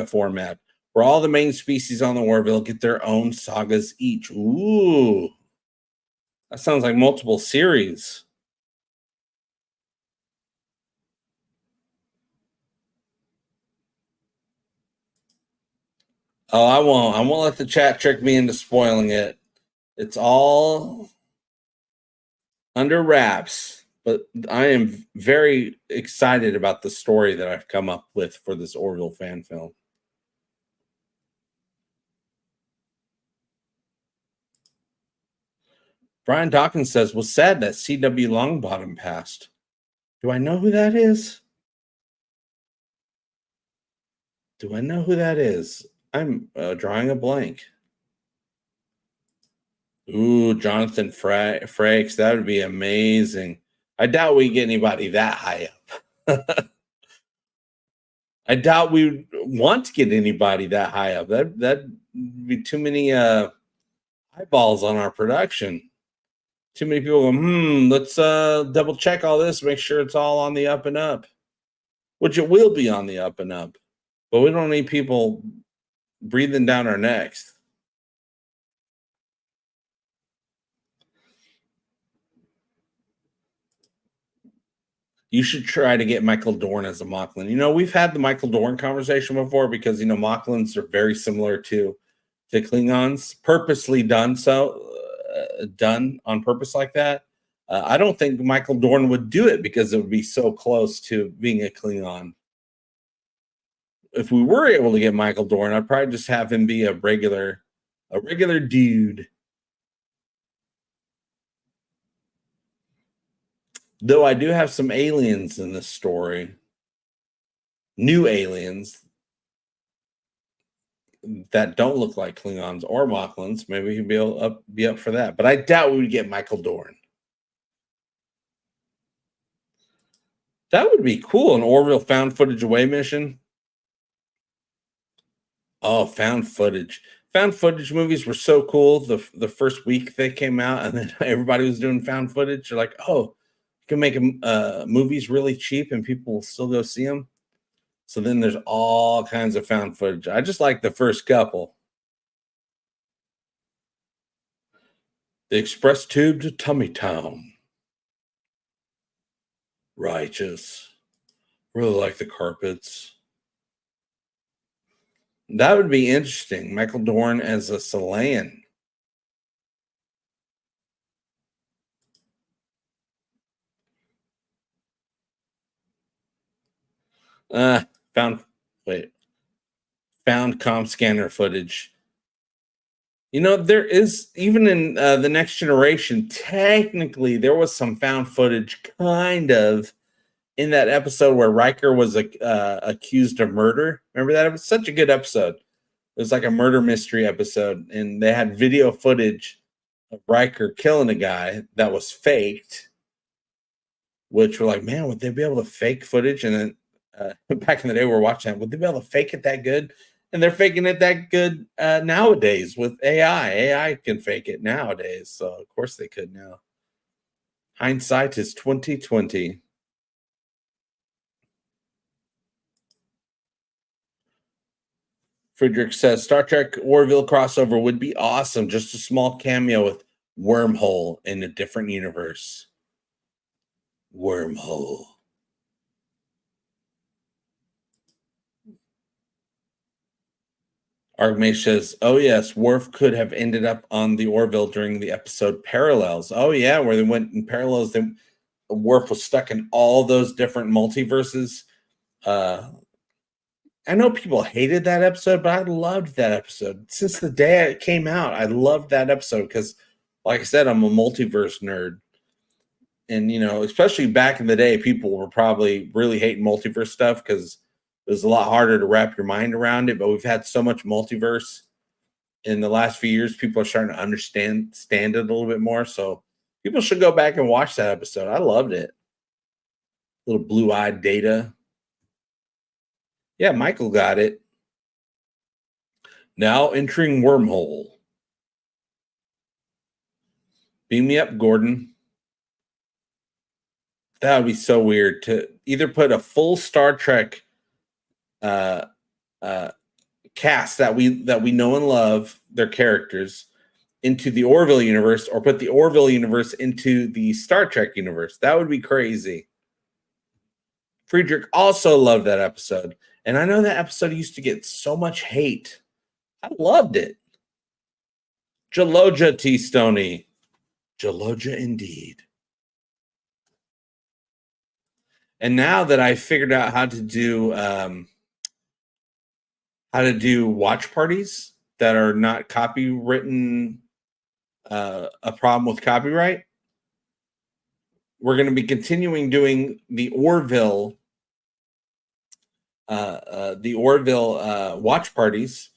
format, where all the main species on the Orville get their own sagas each. Ooh, that sounds like multiple series. Oh, I won't. I won't let the chat trick me into spoiling it. It's all under wraps, but I am very excited about the story that I've come up with for this Orville fan film. Brian Dawkins says, was sad that C.W. Longbottom passed. Do I know who that is? Do I know who that is? I'm drawing a blank. Ooh, Jonathan Frakes. That would be amazing. I doubt we get anybody that high up. I doubt we would want to get anybody that high up. That'd be too many eyeballs on our production. Too many people go, let's double check all this, make sure it's all on the up and up. Which it will be on the up and up. But we don't need people breathing down our necks. You should try to get Michael Dorn as a Mocklin. You know, we've had the Michael Dorn conversation before because, you know, Mocklins are very similar to Klingons, purposely done on purpose like that. I don't think Michael Dorn would do it because it would be so close to being a Klingon. If we were able to get Michael Dorn, I'd probably just have him be a regular dude. Though I do have some aliens in this story, new aliens that don't look like Klingons or Mocklins. Maybe he'd be up for that. But I doubt we would get Michael Dorn. That would be cool. An Orville found footage away mission. Oh, found footage. Found footage movies were so cool. The first week they came out, and then everybody was doing found footage. You're like, oh, you can make movies really cheap, and people will still go see them. So then there's all kinds of found footage. I just like the first couple. The express tube to Tummy Town. Righteous. Really like the carpets. That would be interesting. Michael Dorn as a Selayan. Found comm scanner footage. You know, there is, even in the Next Generation, technically there was some found footage kind of in that episode where Riker was accused of murder. Remember that? It was such a good episode. It was like a murder mystery episode, and they had video footage of Riker killing a guy that was faked, which we're like, man, would they be able to fake footage? And then back in the day, we were watching that. Would they be able to fake it that good? And they're faking it that good nowadays with AI. AI can fake it nowadays, so of course they could now. Hindsight is 2020. Friedrich says Star Trek Orville crossover would be awesome. Just a small cameo with Wormhole in a different universe. Wormhole. Argmash says, oh yes, Worf could have ended up on the Orville during the episode Parallels. Oh yeah, where they went in parallels. Worf was stuck in all those different multiverses. I know people hated that episode, but I loved that episode. Since the day it came out, I loved that episode because, like I said, I'm a multiverse nerd. And, you know, especially back in the day, people were probably really hating multiverse stuff because it was a lot harder to wrap your mind around it. But we've had so much multiverse in the last few years, people are starting to understand it a little bit more. So people should go back and watch that episode. I loved it. Little blue-eyed Data. Yeah, Michael got it. Now entering Wormhole. Beam me up, Gordon. That would be so weird to either put a full Star Trek cast that we know and love, their characters, into the Orville universe, or put the Orville universe into the Star Trek universe. That would be crazy. Friedrich also loved that episode. And I know that episode used to get so much hate. I loved it. Jaloja T. Stoney. Jaloja indeed. And now that I figured out how to do watch parties that are not copywritten, a problem with copyright, we're going to be continuing doing the Orville watch parties,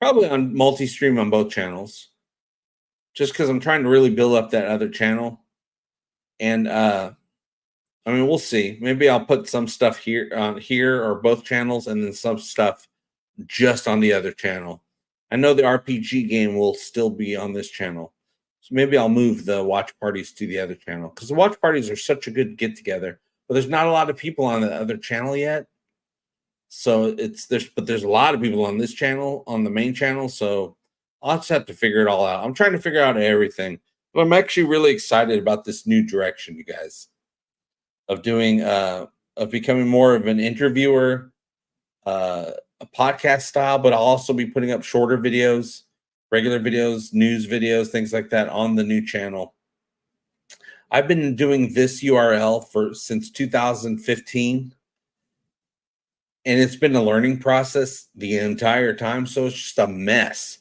probably on multi-stream on both channels, just because I'm trying to really build up that other channel. And I mean, we'll see. Maybe I'll put some stuff here on here or both channels, and then some stuff just on the other channel. I know the RPG game will still be on this channel, so maybe I'll move the watch parties to the other channel, because the watch parties are such a good get together. But there's not a lot of people on the other channel yet, so there's a lot of people on this channel, on the main channel. So I'll just have to figure it all out. I'm trying to figure out everything, but I'm actually really excited about this new direction, you guys, of doing of becoming more of an interviewer, a podcast style, but I'll also be putting up shorter videos, regular videos, news videos, things like that on the new channel. I've been doing this URL since 2015, and it's been a learning process the entire time, so it's just a mess.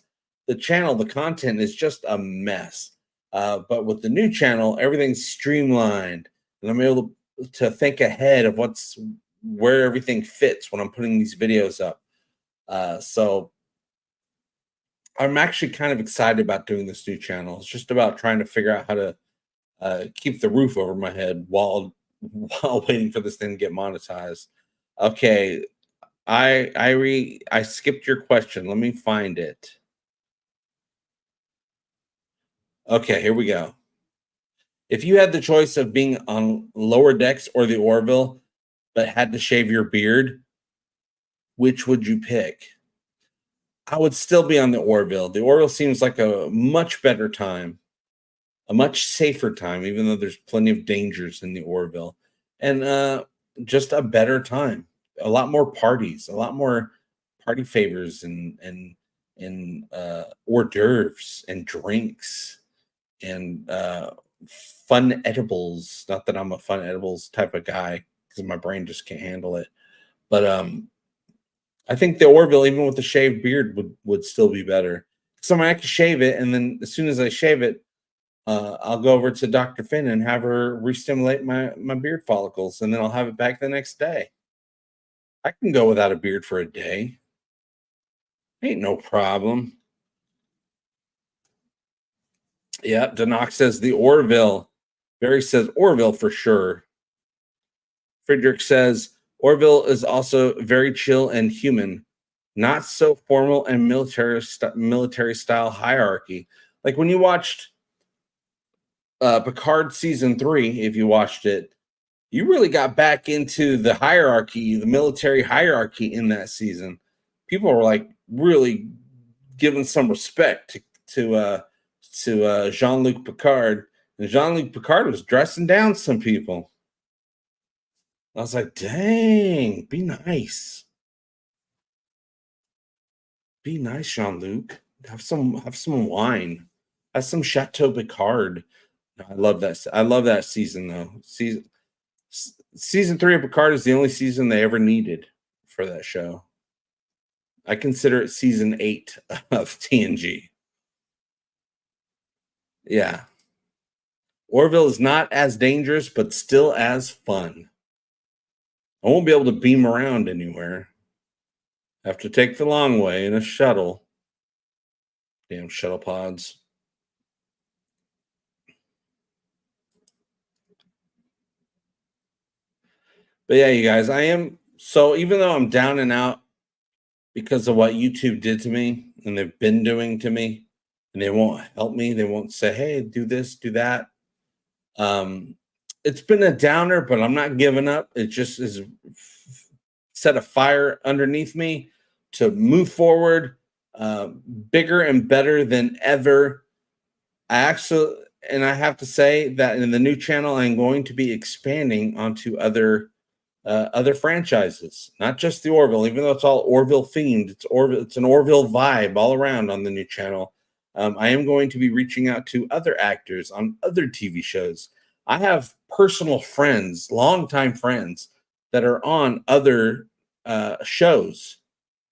The channel, the content is just a mess. But with the new channel, everything's streamlined, and I'm able to think ahead of where everything fits when I'm putting these videos up. So I'm actually kind of excited about doing this new channel. It's just about trying to figure out how to keep the roof over my head while waiting for this thing to get monetized. Okay, I skipped your question. Let me find it. Okay, here we go. If you had the choice of being on Lower Decks or the Orville, but had to shave your beard, which would you pick? I would still be on the Orville. The Orville seems like a much better time, a much safer time, even though there's plenty of dangers in the Orville, and just a better time. A lot more parties, a lot more party favors, and hors d'oeuvres and drinks and fun edibles. Not that I'm a fun edibles type of guy, because my brain just can't handle it. But I think the Orville, even with the shaved beard, would still be better. So I can shave it, and then as soon as I shave it, I'll go over to Dr. Finn and have her re-stimulate my beard follicles, and then I'll have it back the next day. I can go without a beard for a day. Ain't no problem. Yeah, Denox says the Orville. Barry says Orville for sure. Friedrich says Orville is also very chill and human, not so formal and military style hierarchy. Like when you watched Picard season 3, if you watched it, you really got back into the hierarchy, the military hierarchy in that season. People were like really giving some respect to Jean-Luc Picard, and Jean-Luc Picard was dressing down some people. I was like, dang, be nice. Be nice, Jean-Luc. Have some wine. Have some Chateau Picard. I love that. I love that season though. Season 3 of Picard is the only season they ever needed for that show. I consider it season 8 of TNG. Yeah. Orville is not as dangerous, but still as fun. I won't be able to beam around anywhere. I have to take the long way in a shuttle. Damn shuttle pods. But yeah, you guys, so even though I'm down and out because of what YouTube did to me and they've been doing to me, and they won't help me, they won't say, hey, do this, do that. It's been a downer, but I'm not giving up. It just is set a fire underneath me to move forward, bigger and better than ever. And I have to say that in the new channel, I'm going to be expanding onto other other franchises, not just the Orville, even though it's all Orville themed. It's an Orville vibe all around on the new channel. I am going to be reaching out to other actors on other TV shows. I have personal friends, longtime friends, that are on other shows,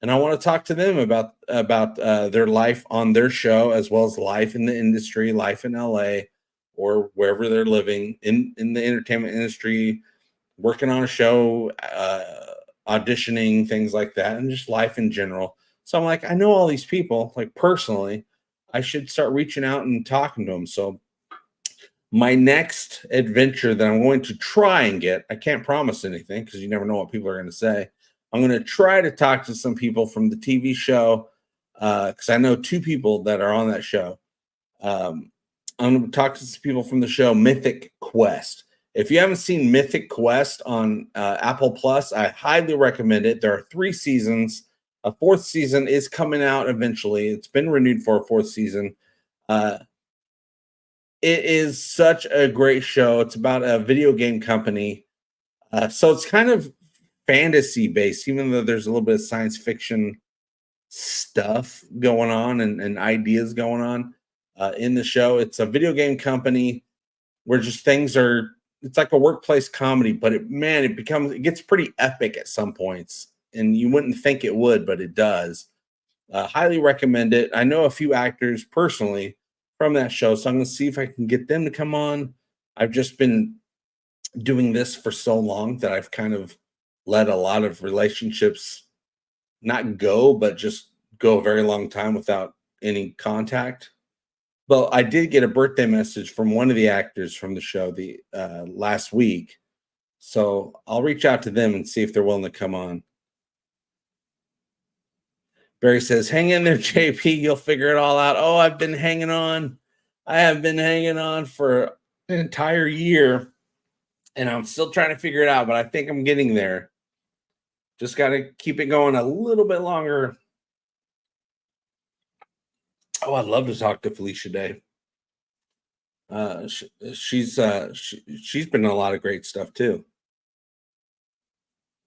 and I want to talk to them about their life on their show, as well as life in the industry, life in LA, or wherever they're living in the entertainment industry, working on a show, auditioning, things like that, and just life in general. So I'm like, I know all these people, like personally. I should start reaching out and talking to them. So my next adventure that I'm going to try and get, I can't promise anything because you never know what people are going to say. I'm going to try to talk to some people from the TV show because I know 2 people that are on that show. I'm going to talk to some people from the show Mythic Quest. If you haven't seen Mythic Quest on Apple Plus, I highly recommend it. There are 3 seasons. A 4th season is coming out eventually. It's been renewed for a 4th season. It is such a great show. It's about a video game company. So it's kind of fantasy based, even though there's a little bit of science fiction stuff going on and ideas going on in the show. It's a video game company where just things are, it's like a workplace comedy, but it gets pretty epic at some points. And you wouldn't think it would, but it does. Highly recommend it. I know a few actors personally from that show, so I'm going to see if I can get them to come on. I've just been doing this for so long that I've kind of let a lot of relationships not go, but just go a very long time without any contact. But I did get a birthday message from one of the actors from the show the last week, so I'll reach out to them and see if they're willing to come on. Barry says, hang in there, JP. You'll figure it all out. Oh, I've been hanging on. I have been hanging on for an entire year, and I'm still trying to figure it out, but I think I'm getting there. Just got to keep it going a little bit longer. Oh, I'd love to talk to Felicia Day. She's been in a lot of great stuff, too.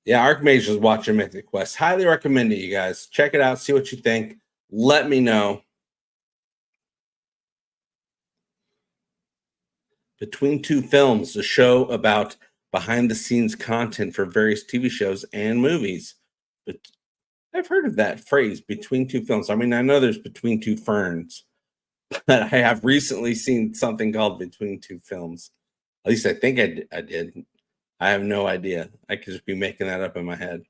Yeah, Archmage is watching Mythic Quest. Highly recommend it, you guys. Check it out. See what you think. Let me know. Between Two Films, a show about behind-the-scenes content for various TV shows and movies. But I've heard of that phrase, Between Two Films. I mean, I know there's Between Two Ferns, but I have recently seen something called Between Two Films. At least I think I did. I have no idea. I could just be making that up in my head.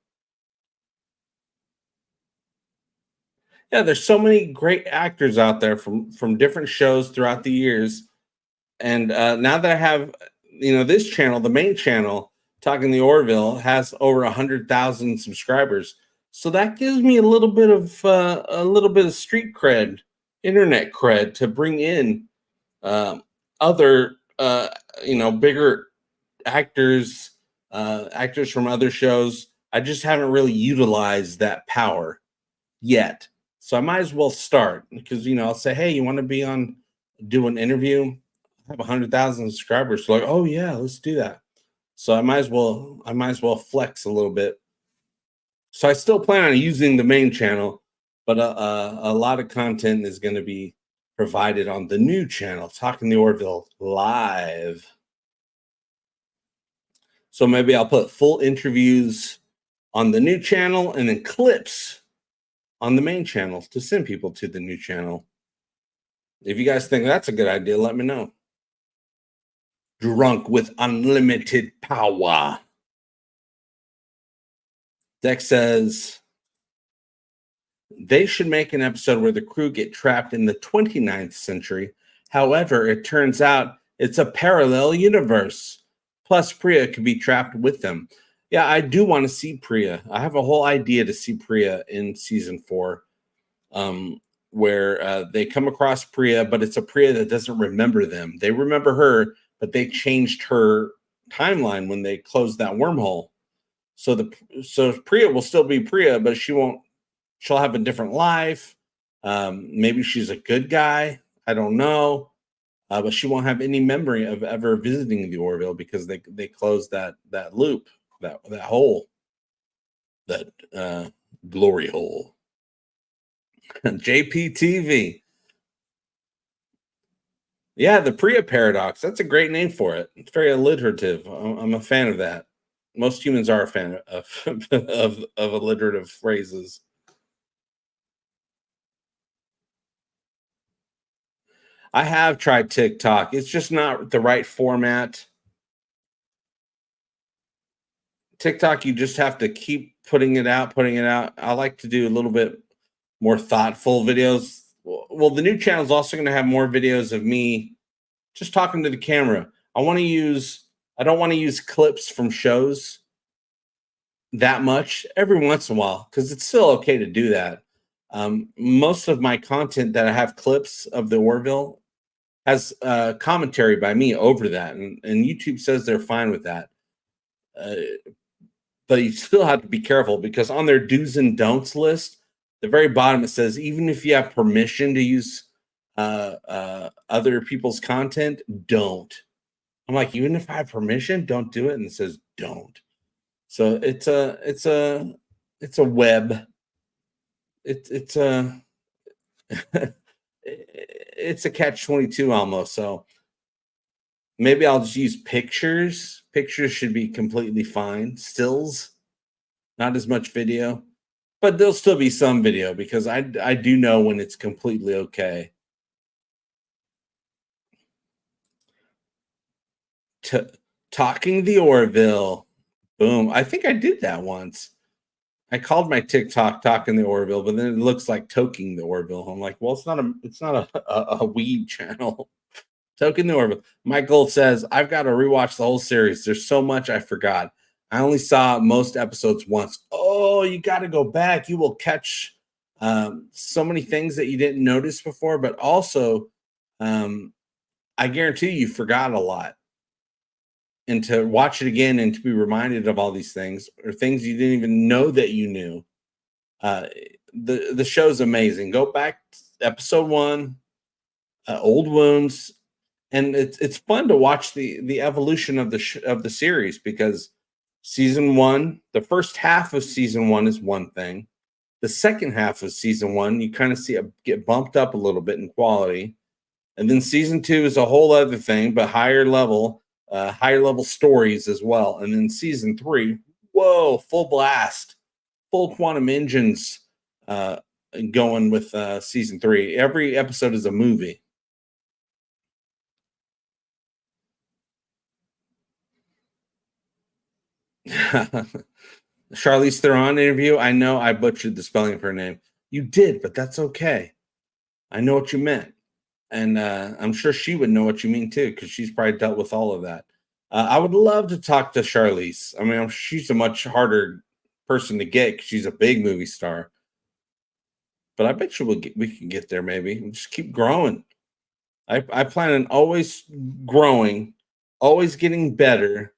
Yeah, there's so many great actors out there from different shows throughout the years. And now that I have, this channel, the main channel, Talking the Orville, has over 100,000 subscribers. So that gives me a little bit of street cred, internet cred to bring in other bigger actors, actors from other shows. I just haven't really utilized that power yet. So I might as well start because, I'll say, hey, you want to be on, do an interview? I have 100,000 subscribers. So like, oh yeah, let's do that. So I might as well flex a little bit. So I still plan on using the main channel, but a lot of content is going to be provided on the new channel, Talking the Orville Live. So maybe I'll put full interviews on the new channel and then clips on the main channel to send people to the new channel. If you guys think that's a good idea, let me know. Drunk with unlimited power. Dex says, they should make an episode where the crew get trapped in the 29th century. However, it turns out it's a parallel universe. Plus, Priya could be trapped with them. Yeah, I do want to see Priya. I have a whole idea to see Priya in season 4, where they come across Priya, but it's a Priya that doesn't remember them. They remember her, but they changed her timeline when they closed that wormhole. So Priya will still be Priya, but she'll have a different life. Maybe she's a good guy. I don't know. But she won't have any memory of ever visiting the Orville because they closed that loop, that hole, that glory hole. JPTV. Yeah, the Priya paradox. That's a great name for it. It's very alliterative. I'm a fan of that. Most humans are a fan of of alliterative phrases. I have tried TikTok. It's just not the right format. TikTok, you just have to keep putting it out, putting it out. I like to do a little bit more thoughtful videos. Well, the new channel is also going to have more videos of me just talking to the camera. I don't want to use clips from shows that much. Every once in a while, because it's still okay to do that. Most of my content that I have clips of the Orville has commentary by me over that, and YouTube says they're fine with that. But you still have to be careful, because on their do's and don'ts list, the very bottom, it says even if you have permission to use other people's content, don't. I'm like, even if I have permission, don't do it. And it says don't. So it's a web. It's a it's a catch-22 almost. So maybe I'll just use pictures. Pictures should be completely fine. Stills, not as much video, but there'll still be some video, because I do know when it's completely okay. Talking the Orville. Boom. I think I did that once. I called my TikTok Talking the Orville, but then it looks like Toking the Orville. I'm like, well, it's not a weed channel. Toking the Orville. Michael says, I've got to rewatch the whole series. There's so much I forgot. I only saw most episodes once. Oh, you got to go back. You will catch so many things that you didn't notice before, but also I guarantee you forgot a lot. And to watch it again and to be reminded of all these things, or things you didn't even know that you knew. The show's amazing. Go back to episode 1, Old Wounds, and it's fun to watch the evolution of the series, because season 1, the first half of season 1 is one thing. The second half of season 1, you kind of see it get bumped up a little bit in quality, and then season 2 is a whole other thing, but higher level stories as well. And then season 3, whoa, full blast, full quantum engines going with season 3. Every episode is a movie. Charlize Theron interview. I know I butchered the spelling of her name. You did, but that's okay. I know what you meant. And I'm sure she would know what you mean too, because she's probably dealt with all of that. I would love to talk to Charlize. I mean, she's a much harder person to get, because she's a big movie star. But I bet you we can get there. Maybe we'll just keep growing. I plan on always growing, always getting better.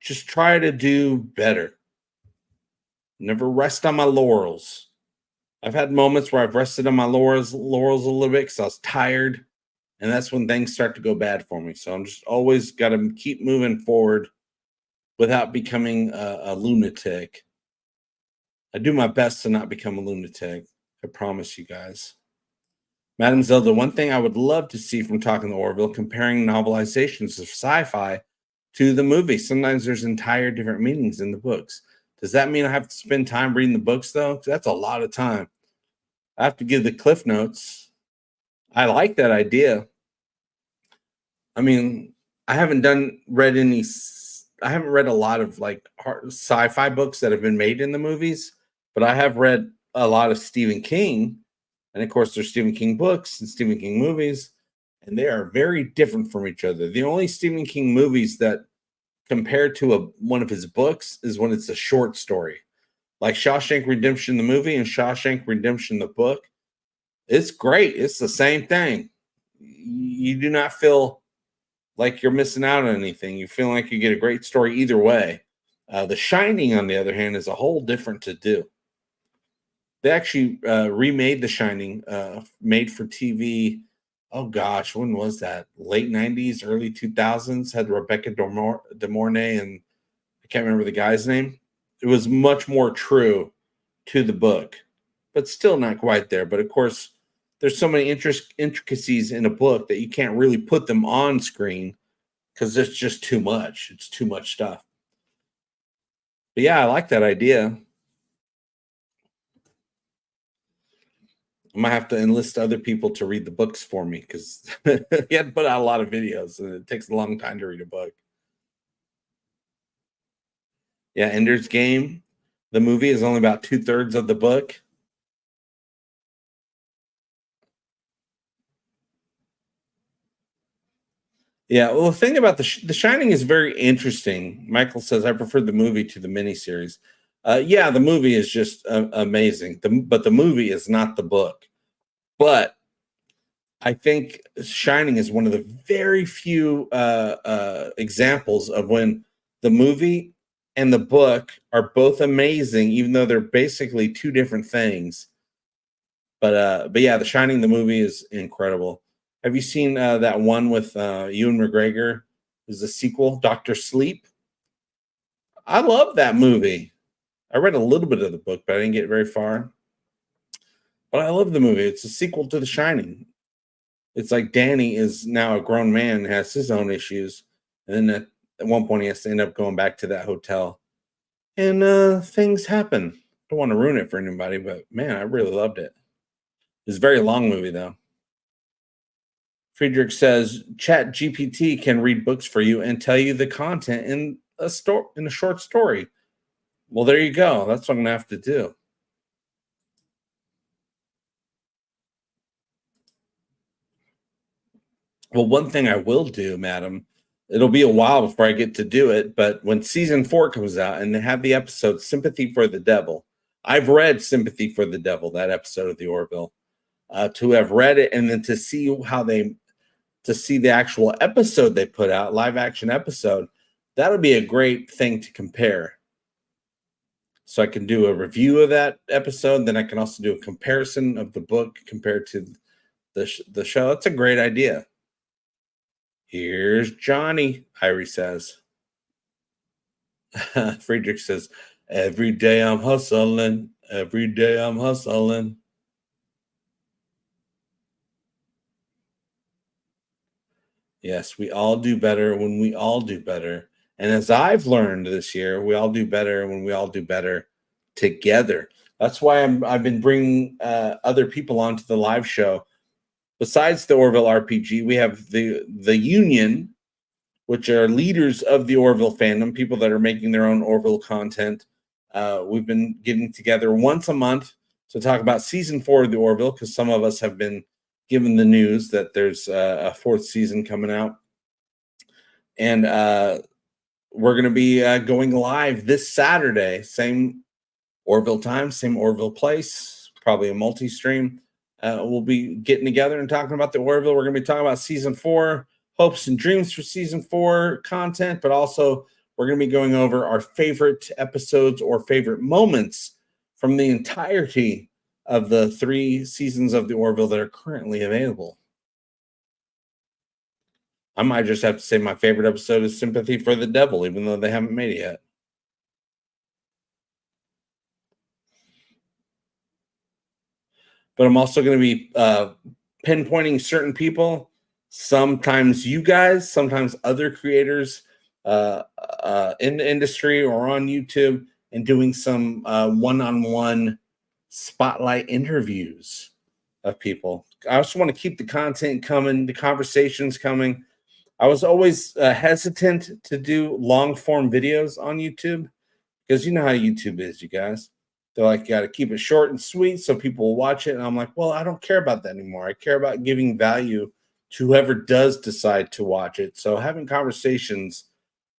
Just try to do better. Never rest on my laurels. I've had moments where I've rested on my laurels a little bit, because I was tired, and that's when things start to go bad for me. So I'm just always got to keep moving forward without becoming a lunatic. I do my best to not become a lunatic. I promise you guys. Madam Zelda, one thing I would love to see from Talking to Orville, comparing novelizations of sci-fi to the movie. Sometimes there's entire different meanings in the books. Does that mean I have to spend time reading the books, though? That's a lot of time. I have to give the cliff notes. I like that idea. I mean, I haven't read a lot of like sci-fi books that have been made in the movies, but I have read a lot of Stephen King. And of course, there's Stephen King books and Stephen King movies, and they are very different from each other. The only Stephen King movies that compared to one of his books is when it's a short story. Like Shawshank Redemption, the movie, and Shawshank Redemption, the book. It's great. It's the same thing. You do not feel like you're missing out on anything. You feel like you get a great story either way. The Shining, on the other hand, is a whole different to do. They actually remade The Shining, made for TV. Oh gosh, when was that? Late 90s, early 2000s. Had Rebecca De Mornay and I can't remember the guy's name. It was much more true to the book, but still not quite there. But of course, there's so many intricacies in a book that you can't really put them on screen because it's just too much. It's too much stuff. But yeah, I like that idea. I might have to enlist other people to read the books for me because he had to put out a lot of videos and it takes a long time to read a book. Yeah, Ender's Game, the movie, is only about 2/3 of the book. Yeah, well, the thing about the Shining is very interesting. Michael says I prefer the movie to the miniseries. Yeah, the movie is just amazing. But the movie is not the book. But I think Shining is one of the very few examples of when the movie and the book are both amazing, even though they're basically two different things. But yeah, The Shining, the movie, is incredible. Have you seen that one with Ewan McGregor? Is a sequel, Doctor Sleep? I love that movie. I read a little bit of the book, but I didn't get very far. But I love the movie. It's a sequel to The Shining. It's like Danny is now a grown man, has his own issues, and then at one point he has to end up going back to that hotel, and things happen. Don't want to ruin it for anybody, but man, I really loved it. It's a very long movie though. Friedrich says Chat GPT can read books for you and tell you the content in a short story. Well, there you go. That's what I'm gonna have to do. Well, one thing I will do, madam, it'll be a while before I get to do it, but when season 4 comes out and they have the episode Sympathy for the Devil, I've read Sympathy for the Devil, that episode of the Orville. To have read it and then to see the actual episode they put out, live action episode, that'll be a great thing to compare. So I can do a review of that episode, then I can also do a comparison of the book compared to the show. That's a great idea. Here's Johnny, Irie says. Friedrich says, every day I'm hustling. Every day I'm hustling. Yes, we all do better when we all do better. And as I've learned this year, we all do better when we all do better together. That's why I've been bringing other people onto the live show. Besides the Orville RPG, we have the Union, which are leaders of the Orville fandom, people that are making their own Orville content. We've been getting together once a month to talk about season 4 of the Orville, because some of us have been given the news that there's a 4th season coming out. And we're going to be going live this Saturday, same Orville time, same Orville place, probably a multi-stream. We'll be getting together and talking about the Orville. We're going to be talking about season 4, hopes and dreams for season 4 content, but also we're going to be going over our favorite episodes or favorite moments from the entirety of the 3 seasons of the Orville that are currently available. I might just have to say my favorite episode is Sympathy for the Devil, even though they haven't made it yet. But I'm also going to be pinpointing certain people, sometimes you guys, sometimes other creators in the industry or on YouTube, and doing some one-on-one spotlight interviews of people. I just want to keep the content coming, the conversations coming. I was always hesitant to do long-form videos on YouTube because you know how YouTube is, you guys. They're like, got to keep it short and sweet so people will watch it. And I'm like, well, I don't care about that anymore. I care about giving value to whoever does decide to watch it. So having conversations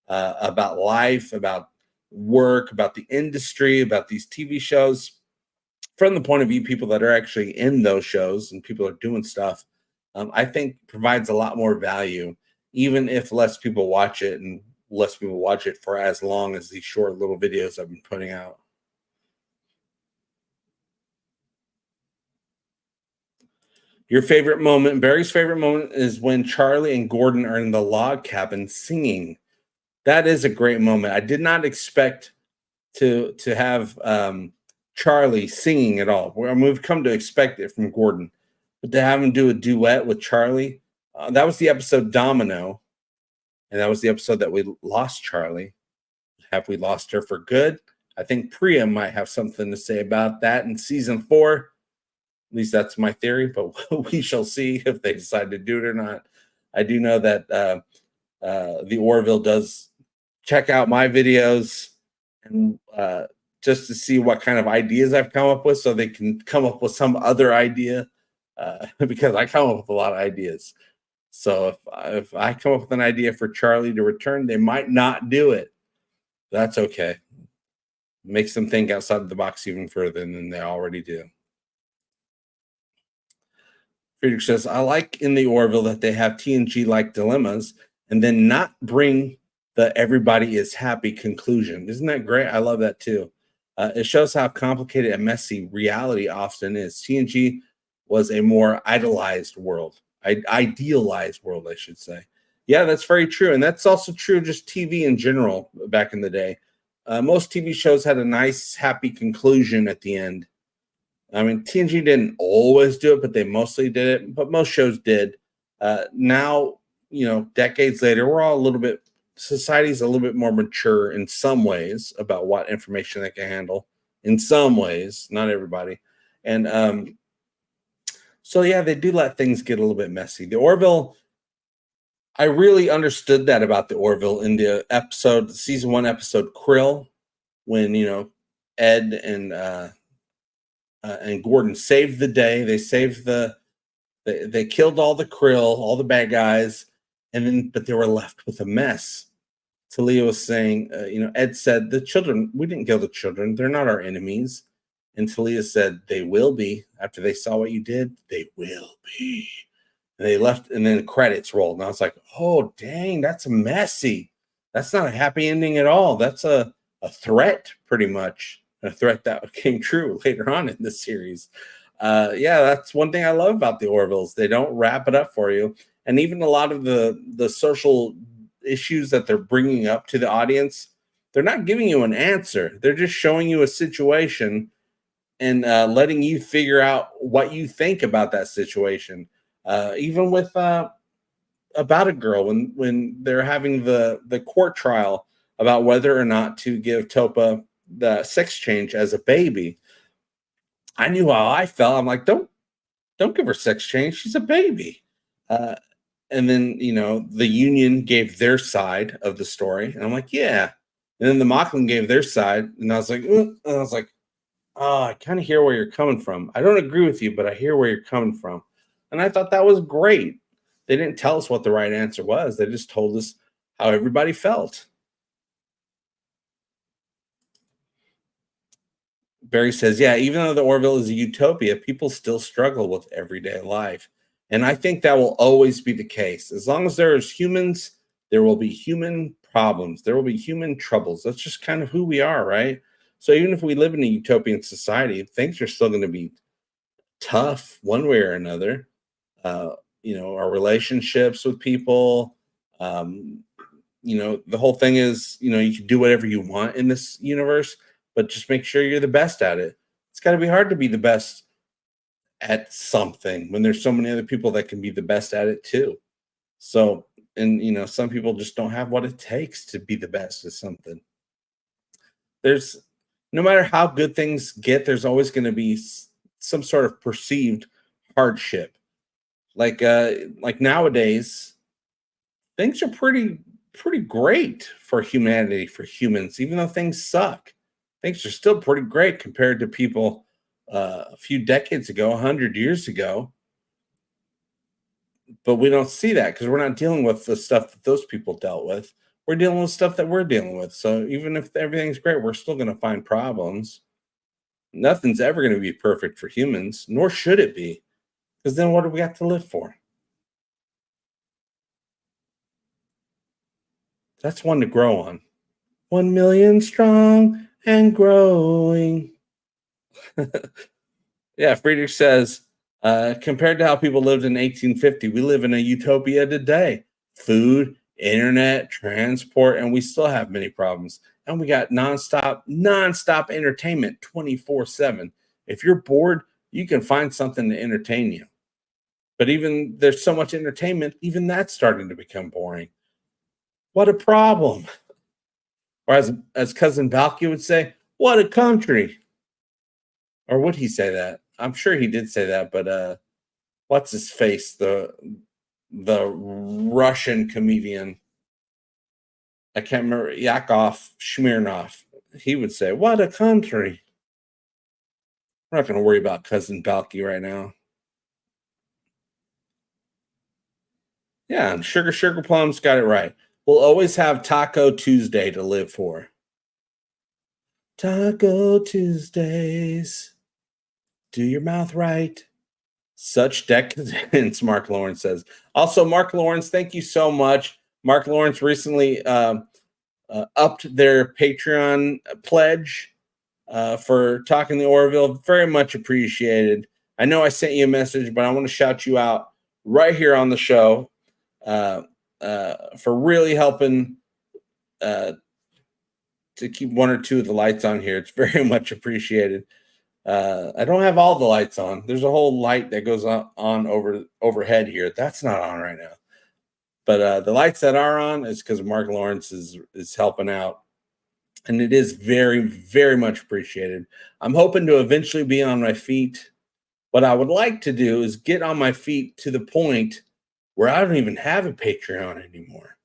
about life, about work, about the industry, about these TV shows, from the point of view people that are actually in those shows and people are doing stuff, I think provides a lot more value, even if less people watch it and less people watch it for as long as these short little videos I've been putting out. Your favorite moment, Barry's favorite moment, is when Charlie and Gordon are in the log cabin singing. That is a great moment. I did not expect to have Charlie singing at all. I mean, we've come to expect it from Gordon, but to have him do a duet with Charlie, that was the episode Domino, and that was the episode that we lost Charlie. Have we lost her for good? I think Priya might have something to say about that in season 4. At least that's my theory, but we shall see if they decide to do it or not. I do know that the Orville does check out my videos and just to see what kind of ideas I've come up with so they can come up with some other idea because I come up with a lot of ideas. So if I come up with an idea for Charlie to return, they might not do it. That's okay. Makes them think outside of the box even further than they already do. Friedrich says, I like in the Orville that they have TNG-like dilemmas and then not bring the everybody is happy conclusion. Isn't that great? I love that too. It shows how complicated and messy reality often is. TNG was a more idealized world, idealized world, I should say. Yeah, that's very true. And that's also true just TV in general back in the day. Most TV shows had a nice, happy conclusion at the end. I mean, TNG didn't always do it, but they mostly did it. But most shows did. Now, decades later, we're all a little bit, society's a little bit more mature in some ways about what information they can handle. In some ways, not everybody. And so, yeah, they do let things get a little bit messy. The Orville, I really understood that about the Orville in the episode, season 1 episode Krill, when, Ed and Gordon saved the day. They saved they killed all the Krill, all the bad guys, but they were left with a mess. Talia was saying, Ed said, the children, we didn't kill the children. They're not our enemies. And Talia said, they will be. After they saw what you did, they will be. And they left, and then credits rolled. And I was like, oh, dang, that's messy. That's not a happy ending at all. That's a threat, pretty much. A threat that came true later on in the series. Yeah, that's one thing I love about the Orvilles. They don't wrap it up for you. And even a lot of the social issues that they're bringing up to the audience, they're not giving you an answer. They're just showing you a situation and letting you figure out what you think about that situation. Even with About a Girl, when they're having the court trial about whether or not to give Topa the sex change as a baby, I knew how I felt. I'm like, don't give her sex change. She's a baby. And then, the union gave their side of the story. And I'm like, yeah. And then the Mocklin gave their side. And I was like, oh, I kind of hear where you're coming from. I don't agree with you, but I hear where you're coming from. And I thought that was great. They didn't tell us what the right answer was. They just told us how everybody felt. Barry says, yeah, even though the Orville is a utopia, people still struggle with everyday life. And I think that will always be the case. As long as there's humans, there will be human problems. There will be human troubles. That's just kind of who we are, right? So even if we live in a utopian society, things are still going to be tough one way or another. Our relationships with people, the whole thing is, you can do whatever you want in this universe, but just make sure you're the best at it. It's got to be hard to be the best at something when there's so many other people that can be the best at it too. So, and some people just don't have what it takes to be the best at something. There's, no matter how good things get, there's always going to be some sort of perceived hardship. Like nowadays, things are pretty great for humanity, for humans, even though things suck. Things are still pretty great compared to people a few decades ago, 100 years ago. But we don't see that because we're not dealing with the stuff that those people dealt with. We're dealing with stuff that we're dealing with. So even if everything's great, we're still going to find problems. Nothing's ever going to be perfect for humans, nor should it be. Because then what do we have to live for? That's one to grow on. 1 million strong and growing. Yeah, Friedrich says, compared to how people lived in 1850, we live in a utopia today. Food, internet, transport, and we still have many problems. And we got nonstop entertainment 24/7. If you're bored, you can find something to entertain you. But even there's so much entertainment, even that's starting to become boring. What a problem. Or as cousin Balky would say, what a country. Or would he say that? I'm sure he did say that, but what's his face? The Russian comedian. I can't remember, Yakov Smirnov. He would say, what a country. We're not going to worry about cousin Balky right now. Yeah, and Sugar Plums got it right. We'll always have Taco Tuesday to live for. Taco Tuesdays. Do your mouth right. Such decadence, Mark Lawrence says. Also, Mark Lawrence, thank you so much. Mark Lawrence recently upped their Patreon pledge for Talking the Orville. Very much appreciated. I know I sent you a message, but I want to shout you out right here on the show for really helping to keep one or two of the lights on here. It's very much appreciated. I don't have all the lights on. There's a whole light that goes on overhead here. That's not on right now. But the lights that are on is because Mark Lawrence is helping out. And it is very, very much appreciated. I'm hoping to eventually be on my feet. What I would like to do is get on my feet to the point where I don't even have a Patreon anymore.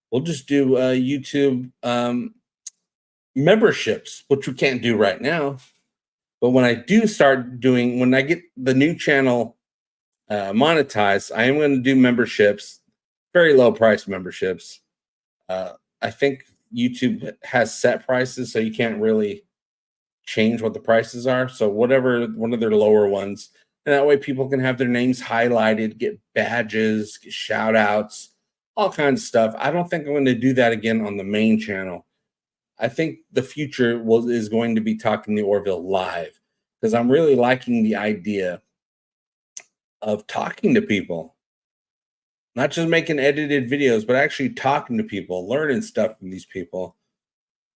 We'll just do YouTube memberships, which we can't do right now. But when I do start doing, when I get the new channel monetized, I am going to do memberships, very low price memberships. I think YouTube has set prices, so you can't really change what the prices are. So whatever, one of their lower ones, and that way people can have their names highlighted, get badges, get shout outs, all kinds of stuff. I don't think I'm going to do that again on the main channel. I think the future is going to be Talking the Orville live, because I'm really liking the idea of talking to people, not just making edited videos, but actually talking to people, learning stuff from these people,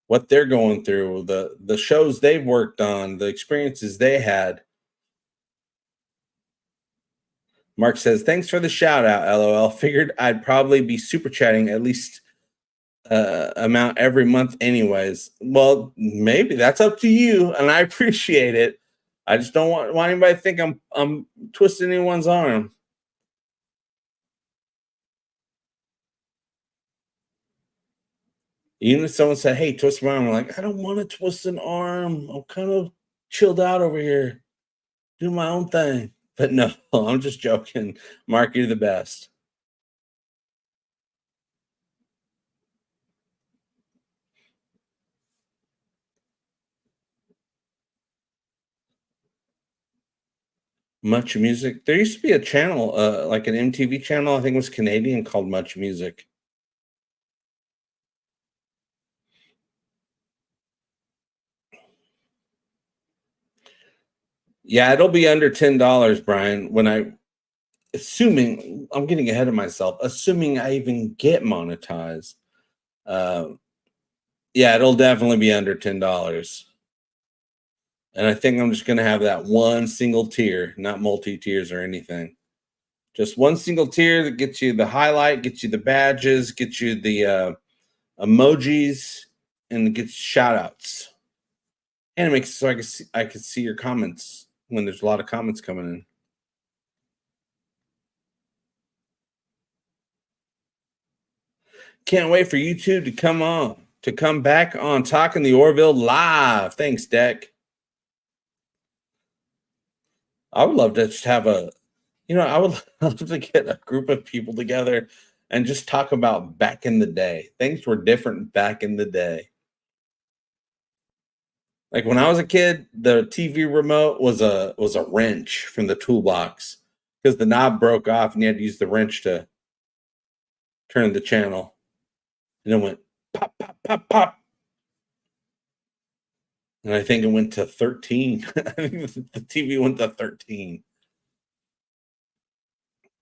what they're going through, the shows they've worked on, the experiences they had. Mark says, thanks for the shout out, LOL. Figured I'd probably be super chatting at least amount every month anyways. Well, maybe that's up to you, and I appreciate it. I just don't want anybody to think I'm twisting anyone's arm. Even if someone said, hey, twist my arm, I'm like, I don't want to twist an arm. I'm kind of chilled out over here, do my own thing. But no, I'm just joking. Mark, you're the best. Much Music. There used to be a channel, like an MTV channel, I think it was Canadian, called Much Music. Yeah, it'll be under $10, Brian, when assuming, I'm getting ahead of myself, assuming I even get monetized. Yeah, it'll definitely be under $10. And I think I'm just going to have that one single tier, not multi-tiers or anything. Just one single tier that gets you the highlight, gets you the badges, gets you the emojis, and gets shout outs. And it makes it so I can see your comments when there's a lot of comments coming in. Can't wait for YouTube to come back on Talking the Orville live. Thanks, Deck. I would love to just have I would love to get a group of people together and just talk about back in the day. Things were different back in the day. Like when I was a kid, the TV remote was a wrench from the toolbox because the knob broke off and you had to use the wrench to turn the channel. And it went pop, pop, pop, pop. And I think it went to 13. I think the TV went to 13.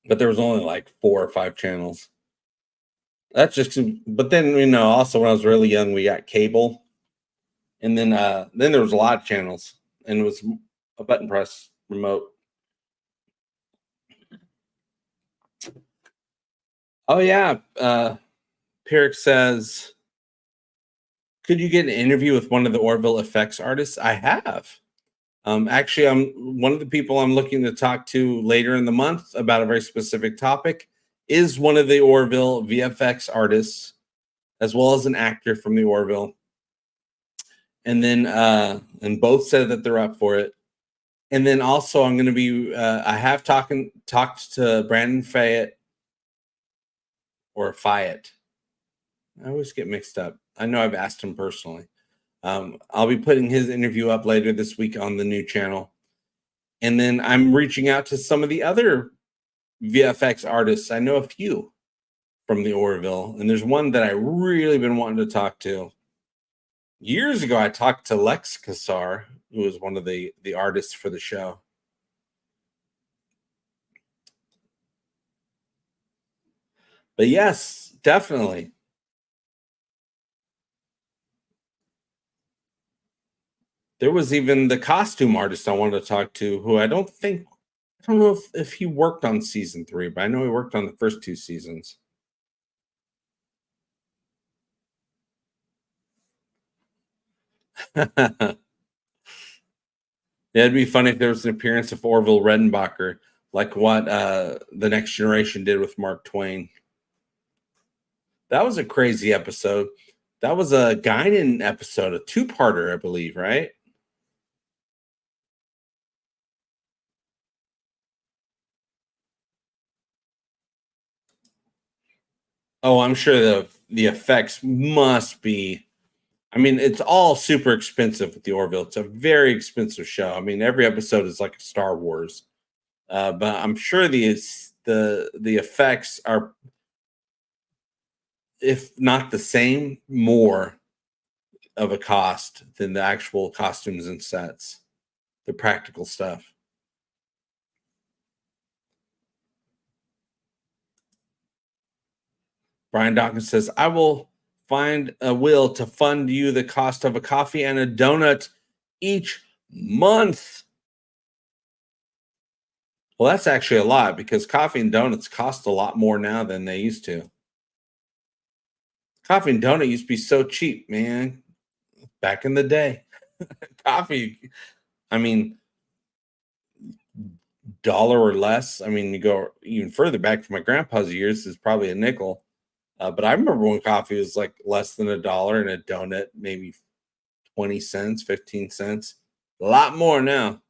But there was only like 4 or 5 channels. That's just, but then, also when I was really young, we got cable, and then there was a lot of channels, and it was a button press remote. Oh yeah, Pirrick says, could you get an interview with one of the Orville effects artists? I have. Actually, I'm one of the people I'm looking to talk to later in the month about a very specific topic is one of the Orville VFX artists, as well as an actor from the Orville. And then, and both said that they're up for it. And then also, I'm going to be, I have talked to Brandon Fayette or Fayette. I always get mixed up. I know I've asked him personally. I'll be putting his interview up later this week on the new channel. And then I'm reaching out to some of the other VFX artists. I know a few from the Orville, and there's one that I really been wanting to talk to. Years ago, I talked to Lex Kassar, who was one of the artists for the show. But yes, definitely. There was even the costume artist I wanted to talk to, who I don't know if he worked on season 3, but I know he worked on the first 2 seasons. Yeah, it'd be funny if there was an appearance of Orville Redenbacher, like what the Next Generation did with Mark Twain. That was a crazy episode. That was a Guinan episode, a 2-parter, I believe, right? Oh, I'm sure the effects must be. I mean, it's all super expensive with the Orville. It's a very expensive show. I mean, every episode is like a Star Wars, but I'm sure the effects are, if not the same, more of a cost than the actual costumes and sets, the practical stuff. Brian Dawkins says, I will find a will to fund you the cost of a coffee and a donut each month. Well, that's actually a lot because coffee and donuts cost a lot more now than they used to. Coffee and donut used to be so cheap, man. Back in the day, coffee, I mean, dollar or less. I mean, you go even further back to my grandpa's years, is probably a nickel. But I remember when coffee was like less than $1 and a donut maybe 20 cents, 15 cents. A lot more now.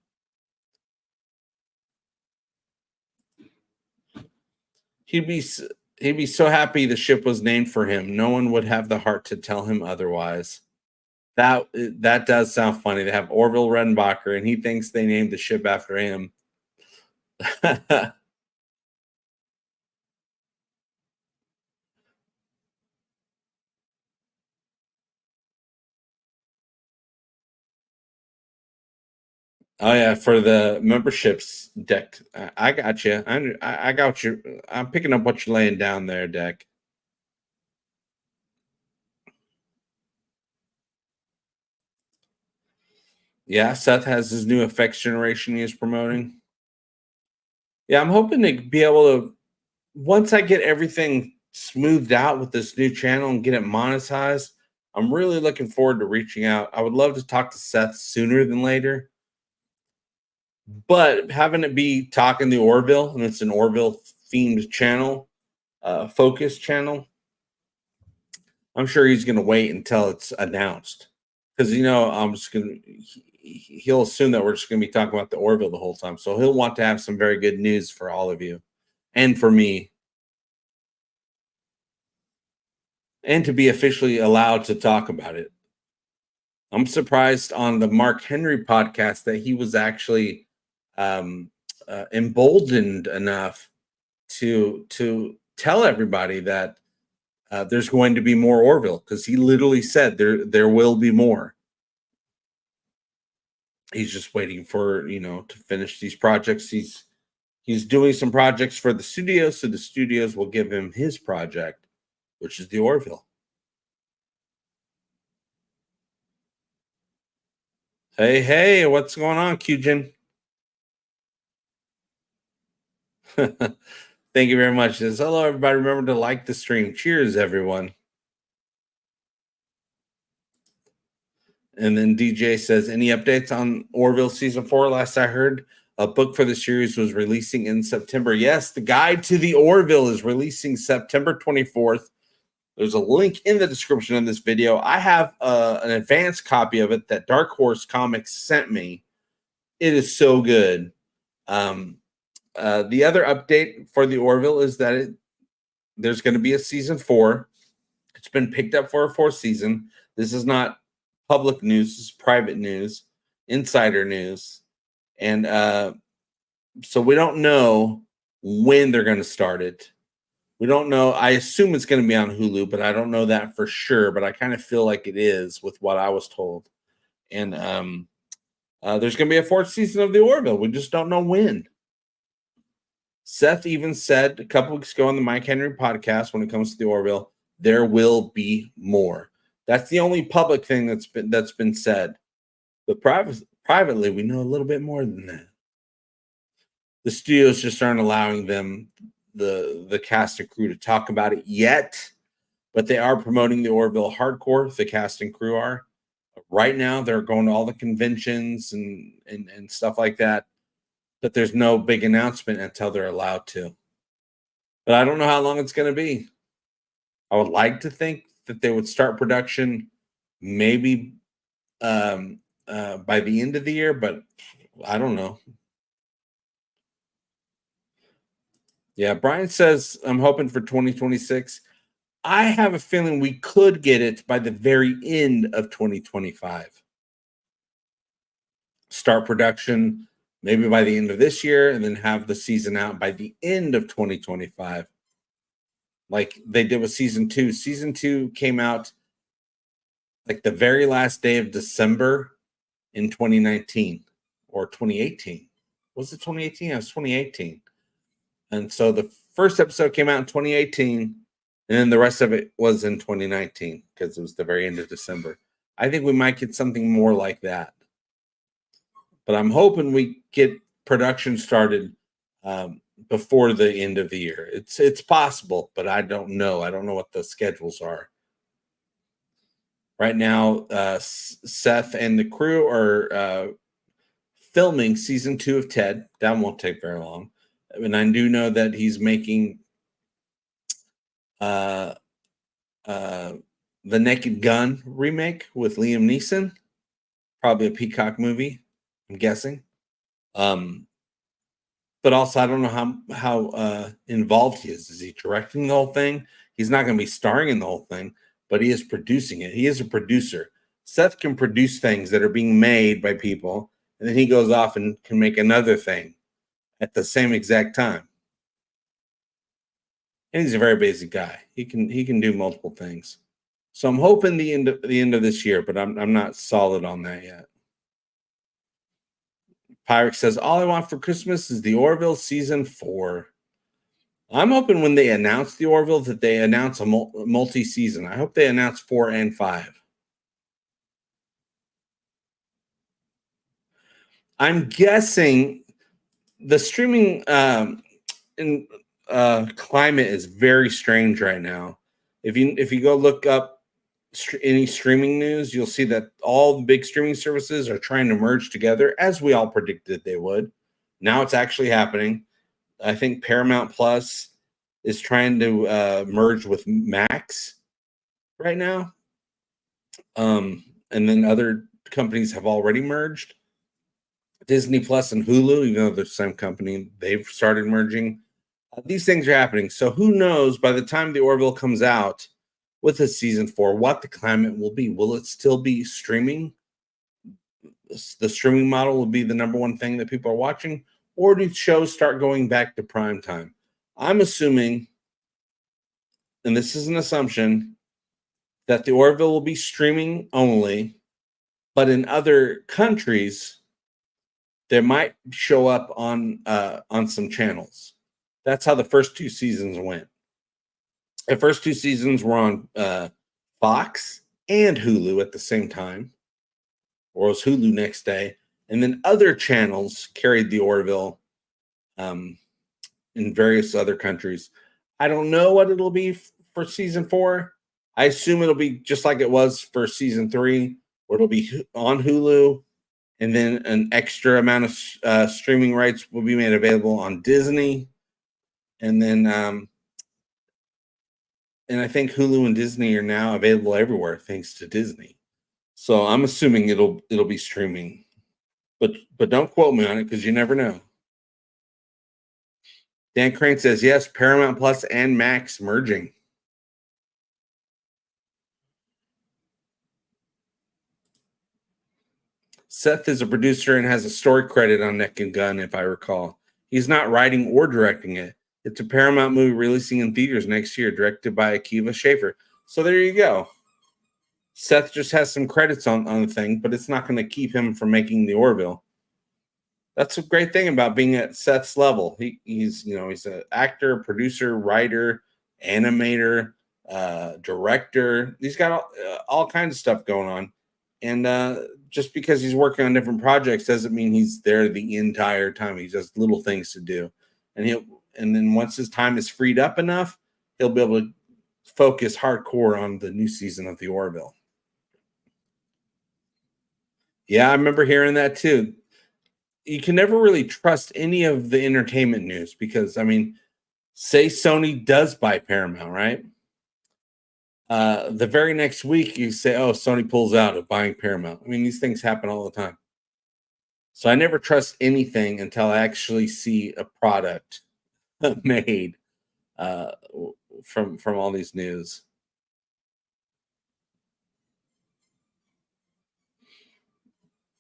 He'd be he'd be so happy the ship was named for him. No one would have the heart to tell him otherwise. That does sound funny. They have Orville Redenbacher, and he thinks they named the ship after him. Oh yeah, for the memberships deck. I got you. I got you. I'm picking up what you're laying down there, deck. Yeah, Seth has his new effects generation he is promoting. Yeah, I'm hoping to be able to, once I get everything smoothed out with this new channel and get it monetized. I'm really looking forward to reaching out. I would love to talk to Seth sooner than later. But having it be talking the Orville, and it's an Orville themed channel, focus channel, I'm sure he's going to wait until it's announced because I'm just going to. He'll assume that we're just going to be talking about the Orville the whole time, so he'll want to have some very good news for all of you, and for me, and to be officially allowed to talk about it. I'm surprised on the Mark Henry podcast that he was actually emboldened enough to tell everybody that there's going to be more Orville, because he literally said there will be more. He's just waiting for to finish these projects. He's doing some projects for the studios, so the studios will give him his project, which is the Orville. Hey, what's going on, Qjin? Thank you very much. Says, hello, everybody. Remember to like the stream. Cheers, everyone. And then DJ says, any updates on Orville season 4? Last I heard, a book for the series was releasing in September. Yes, the guide to the Orville is releasing September 24th. There's a link in the description of this video. I have an advanced copy of it that Dark Horse Comics sent me. It is so good. The other update for the Orville is that there's going to be a season 4. It's been picked up for a 4th season. This is not public news. This is private news, insider news. And so we don't know when they're going to start it. We don't know. I assume it's going to be on Hulu, but I don't know that for sure. But I kind of feel like it is with what I was told. And there's going to be a 4th season of the Orville. We just don't know when. Seth even said a couple weeks ago on the Mike Henry podcast, when it comes to the Orville, there will be more. That's the only public thing that's been said. But privately, we know a little bit more than that. The studios just aren't allowing them, the cast and crew, to talk about it yet, but they are promoting the Orville hardcore. The cast and crew are. Right now, they're going to all the conventions and stuff like that, but there's no big announcement until they're allowed to. But I don't know how long it's going to be. I would like to think that they would start production maybe by the end of the year, but I don't know. Yeah, Brian says, I'm hoping for 2026. I have a feeling we could get it by the very end of 2025. Start production maybe by the end of this year and then have the season out by the end of 2025. Like they did with season 2. Season 2 came out like the very last day of December in 2019 or 2018. Was it 2018? It was 2018. And so the first episode came out in 2018, and then the rest of it was in 2019 because it was the very end of December. I think we might get something more like that. But I'm hoping we get production started before the end of the year. It's possible, but I don't know. I don't know what the schedules are. Right now, Seth and the crew are filming season 2 of Ted. That won't take very long. And I do know that he's making the Naked Gun remake with Liam Neeson. Probably a Peacock movie, I'm guessing. But also, I don't know how involved he is. Is he directing the whole thing? He's not going to be starring in the whole thing, but he is producing it. He is a producer. Seth can produce things that are being made by people, and then he goes off and can make another thing at the same exact time. And he's a very basic guy. He can do multiple things. So I'm hoping the end of this year, but I'm not solid on that yet. Pyrex says, all I want for Christmas is the Orville season 4. I'm hoping when they announce the Orville that they announce a multi-season. I hope they announce 4 and 5. I'm guessing the streaming climate is very strange right now. If you go look up any streaming news, you'll see that all the big streaming services are trying to merge together, as we all predicted they would. Now it's actually happening. I think Paramount Plus is trying to merge with Max right now. And then other companies have already merged. Disney Plus and Hulu, even though they're the same company, they've started merging. These things are happening. So who knows by the time the Orville comes out with a season 4, what the climate will be. Will it still be streaming? The streaming model will be the number one thing that people are watching, or do shows start going back to prime time? I'm assuming, and this is an assumption, that the Orville will be streaming only, but in other countries, they might show up on some channels. That's how the first 2 seasons went. The first two seasons were on Fox and Hulu at the same time, or it was Hulu next day. And then other channels carried the Orville in various other countries. I don't know what it'll be for season 4. I assume it'll be just like it was for season 3, where it'll be on Hulu, and then an extra amount of streaming rights will be made available on Disney, and then and I think Hulu and Disney are now available everywhere thanks to Disney. So I'm assuming it'll be streaming, but don't quote me on it because you never know. Dan Crane says yes, Paramount Plus and Max merging. Seth is a producer and has a story credit on Neck and Gun, if I recall. He's not writing or directing it. It's a Paramount movie releasing in theaters next year, directed by Akiva Schaffer. So there you go. Seth just has some credits on the thing, but it's not going to keep him from making the Orville. That's a great thing about being at Seth's level. He's an actor, producer, writer, animator, director. He's got all kinds of stuff going on. And just because he's working on different projects doesn't mean he's there the entire time. He has little things to do. And then once his time is freed up enough, he'll be able to focus hardcore on the new season of the Orville. Yeah, I remember hearing that too. You can never really trust any of the entertainment news because, I mean, say Sony does buy Paramount, right? The very next week you say, oh, Sony pulls out of buying Paramount. I mean, these things happen all the time. So I never trust anything until I actually see a product made from all these news.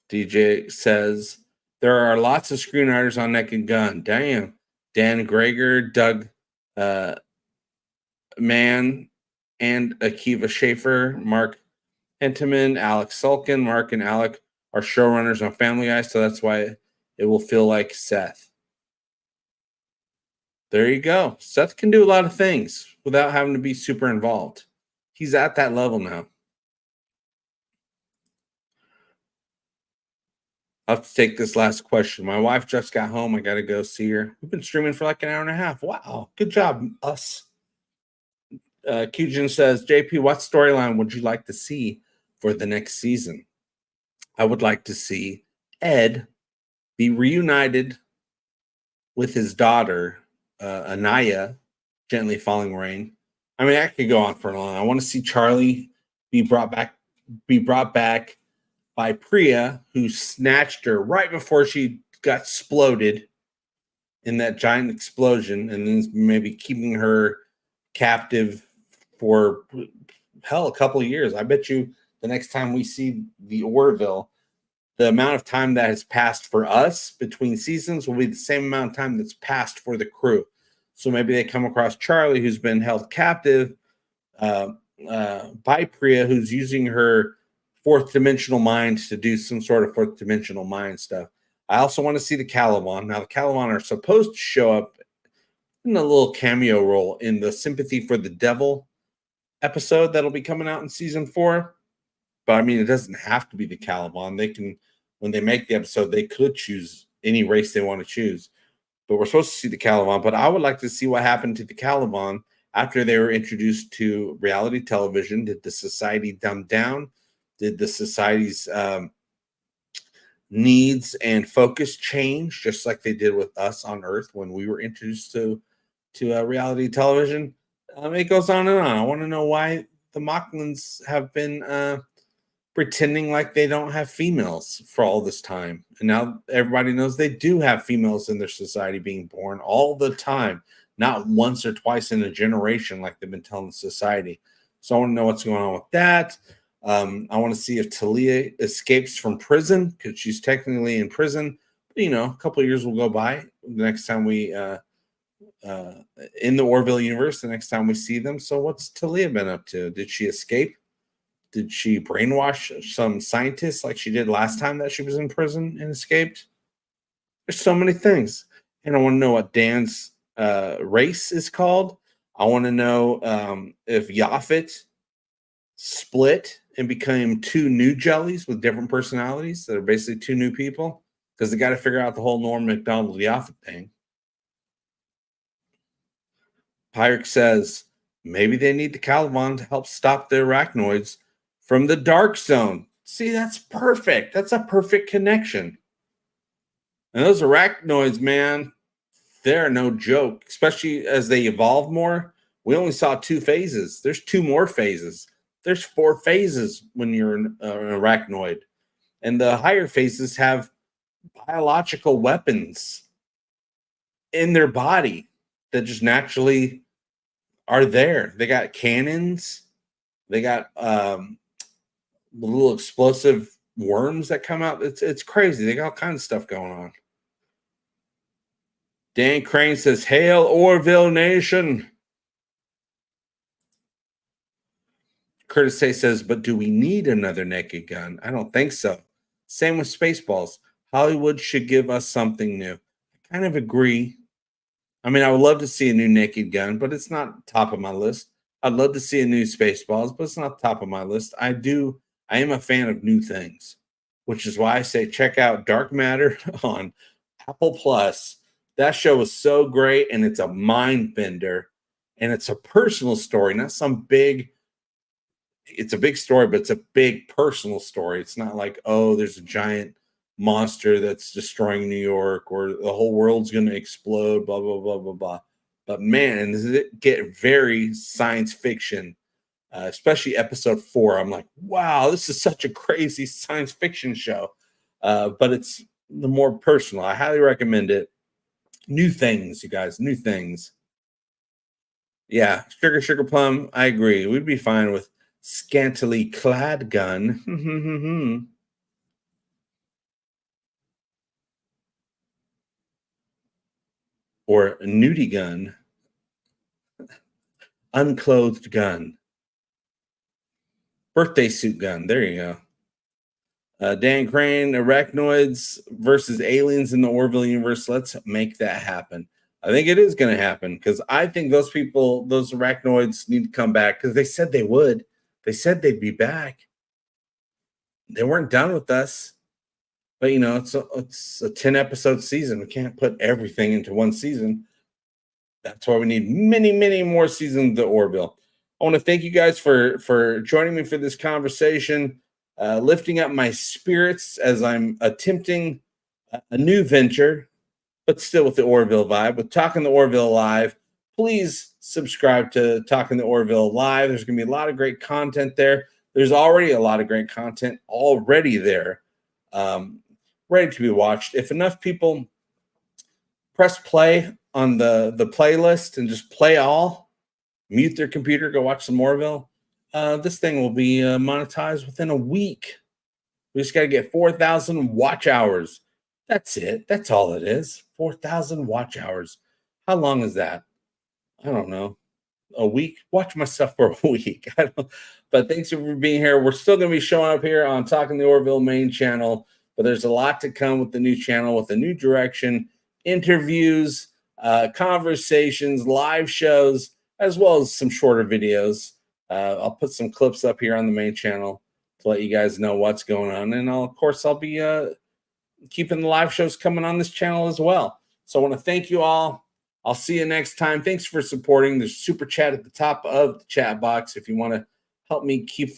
DJ says there are lots of screenwriters on Neck and Gun. Damn. Dan Greger, Doug Mann, and Akiva Schaffer, Mark Henteman, Alex Sulkin. Mark and Alec are showrunners on Family Guy, so that's why it will feel like Seth. There you go. Seth can do a lot of things without having to be super involved. He's at that level now. I'll have to take this last question. My wife just got home. I got to go see her. We've been streaming for like an hour and a half. Wow. Good job, us. Kujin says, JP, what storyline would you like to see for the next season? I would like to see Ed be reunited with his daughter, Anaya, Gently Falling Rain. I mean, I could go on for long. I want to see Charlie be brought back by Priya, who snatched her right before she got exploded in that giant explosion, and then maybe keeping her captive for a couple of years. I bet you the next time we see the Orville, the amount of time that has passed for us between seasons will be the same amount of time that's passed for the crew. So maybe they come across Charlie, who's been held captive by Priya, who's using her fourth dimensional mind to do some sort of fourth dimensional mind stuff. I also want to see the Caliban. Now, the Caliban are supposed to show up in a little cameo role in the Sympathy for the Devil episode that'll be coming out in season 4. But I mean, it doesn't have to be the Caliban. They can, when they make the episode, they could choose any race they want to choose. But we're supposed to see the Caliban. But I would like to see what happened to the Caliban after they were introduced to reality television. Did the society dumb down? Did the society's needs and focus change, just like they did with us on Earth when we were introduced to reality television? It goes on and on. I want to know why the Mocklins have been pretending like they don't have females for all this time. And now everybody knows they do have females in their society being born all the time, not once or twice in a generation like they've been telling society. So I want to know what's going on with that. I want to see if Talia escapes from prison, because she's technically in prison. But, a couple of years will go by. The next time we in the Orville universe, the next time we see them. So what's Talia been up to? Did she escape? Did she brainwash some scientists like she did last time that she was in prison and escaped? There's so many things. And I want to know what Dan's race is called. I want to know if Yaphet split and became two new jellies with different personalities that are basically two new people, because they got to figure out the whole Norm Macdonald Yaphet thing. Pyrex says maybe they need the Caliban to help stop the arachnoids from the dark zone. See, that's perfect. That's a perfect connection. And those arachnoids, man, they're no joke, especially as they evolve more. We only saw 2 phases. There's 2 more phases. There's 4 phases when you're an arachnoid. And the higher phases have biological weapons in their body that just naturally are there. They got cannons. They got little explosive worms that come out. It's crazy. They got all kinds of stuff going on. Dan Crane says, "Hail Orville Nation." Curtis A says, "But do we need another Naked Gun?" I don't think so. Same with Spaceballs. Hollywood should give us something new. I kind of agree. I mean, I would love to see a new Naked Gun, but it's not top of my list. I'd love to see a new Spaceballs, but it's not top of my list. I am a fan of new things, which is why I say check out Dark Matter on Apple Plus. That show is so great, and it's a mind bender, and it's a personal story, not some big. It's a big story, but it's a big personal story. It's not like, oh, there's a giant monster that's destroying New York, or the whole world's going to explode, blah, blah, blah, blah, blah. But man, does it get very science fiction, especially episode 4. I'm like, wow, this is such a crazy science fiction show. But it's the more personal. I highly recommend it. New things, you guys, new things. Yeah, Sugar Plum, I agree. We'd be fine with Scantily Clad Gun. Or Nudie Gun. Unclothed Gun. Birthday Suit Gun. There you go. Dan Crane, arachnoids versus aliens in the Orville universe. Let's make that happen. I think it is going to happen, because I think those people, those arachnoids, need to come back, because they said they would. They said they'd be back. They weren't done with us. But, you know, it's a 10-episode season. We can't put everything into one season. That's why we need many, many more seasons of the Orville. I want to thank you guys for joining me for this conversation, lifting up my spirits as I'm attempting a new venture, but still with the Orville vibe, with Talking the Orville Live. Please subscribe to Talking the Orville Live. There's going to be a lot of great content there. There's already a lot of great content already there, ready to be watched. If enough people press play on the playlist and just play all, mute their computer, go watch some Orville, this thing will be monetized within a week. We just got to get 4,000 watch hours. That's it. That's all it is. 4,000 watch hours. How long is that? I don't know. A week? Watch my stuff for a week. But thanks for being here. We're still going to be showing up here on Talking the Orville main channel, but there's a lot to come with the new channel, with a new direction, interviews, conversations, live shows, as well as some shorter videos. I'll put some clips up here on the main channel to let you guys know what's going on. And of course, I'll be keeping the live shows coming on this channel as well. So I want to thank you all. I'll see you next time. Thanks for supporting. There's super chat at the top of the chat box if you want to help me get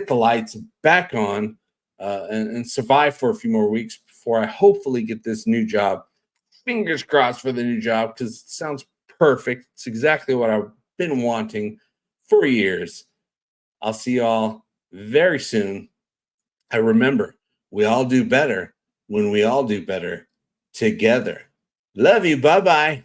the lights back on and survive for a few more weeks before I hopefully get this new job. Fingers crossed for the new job, because it sounds perfect. It's exactly what I've been wanting for years. I'll see you all very soon. And remember, we all do better when we all do better together. Love you. Bye-bye.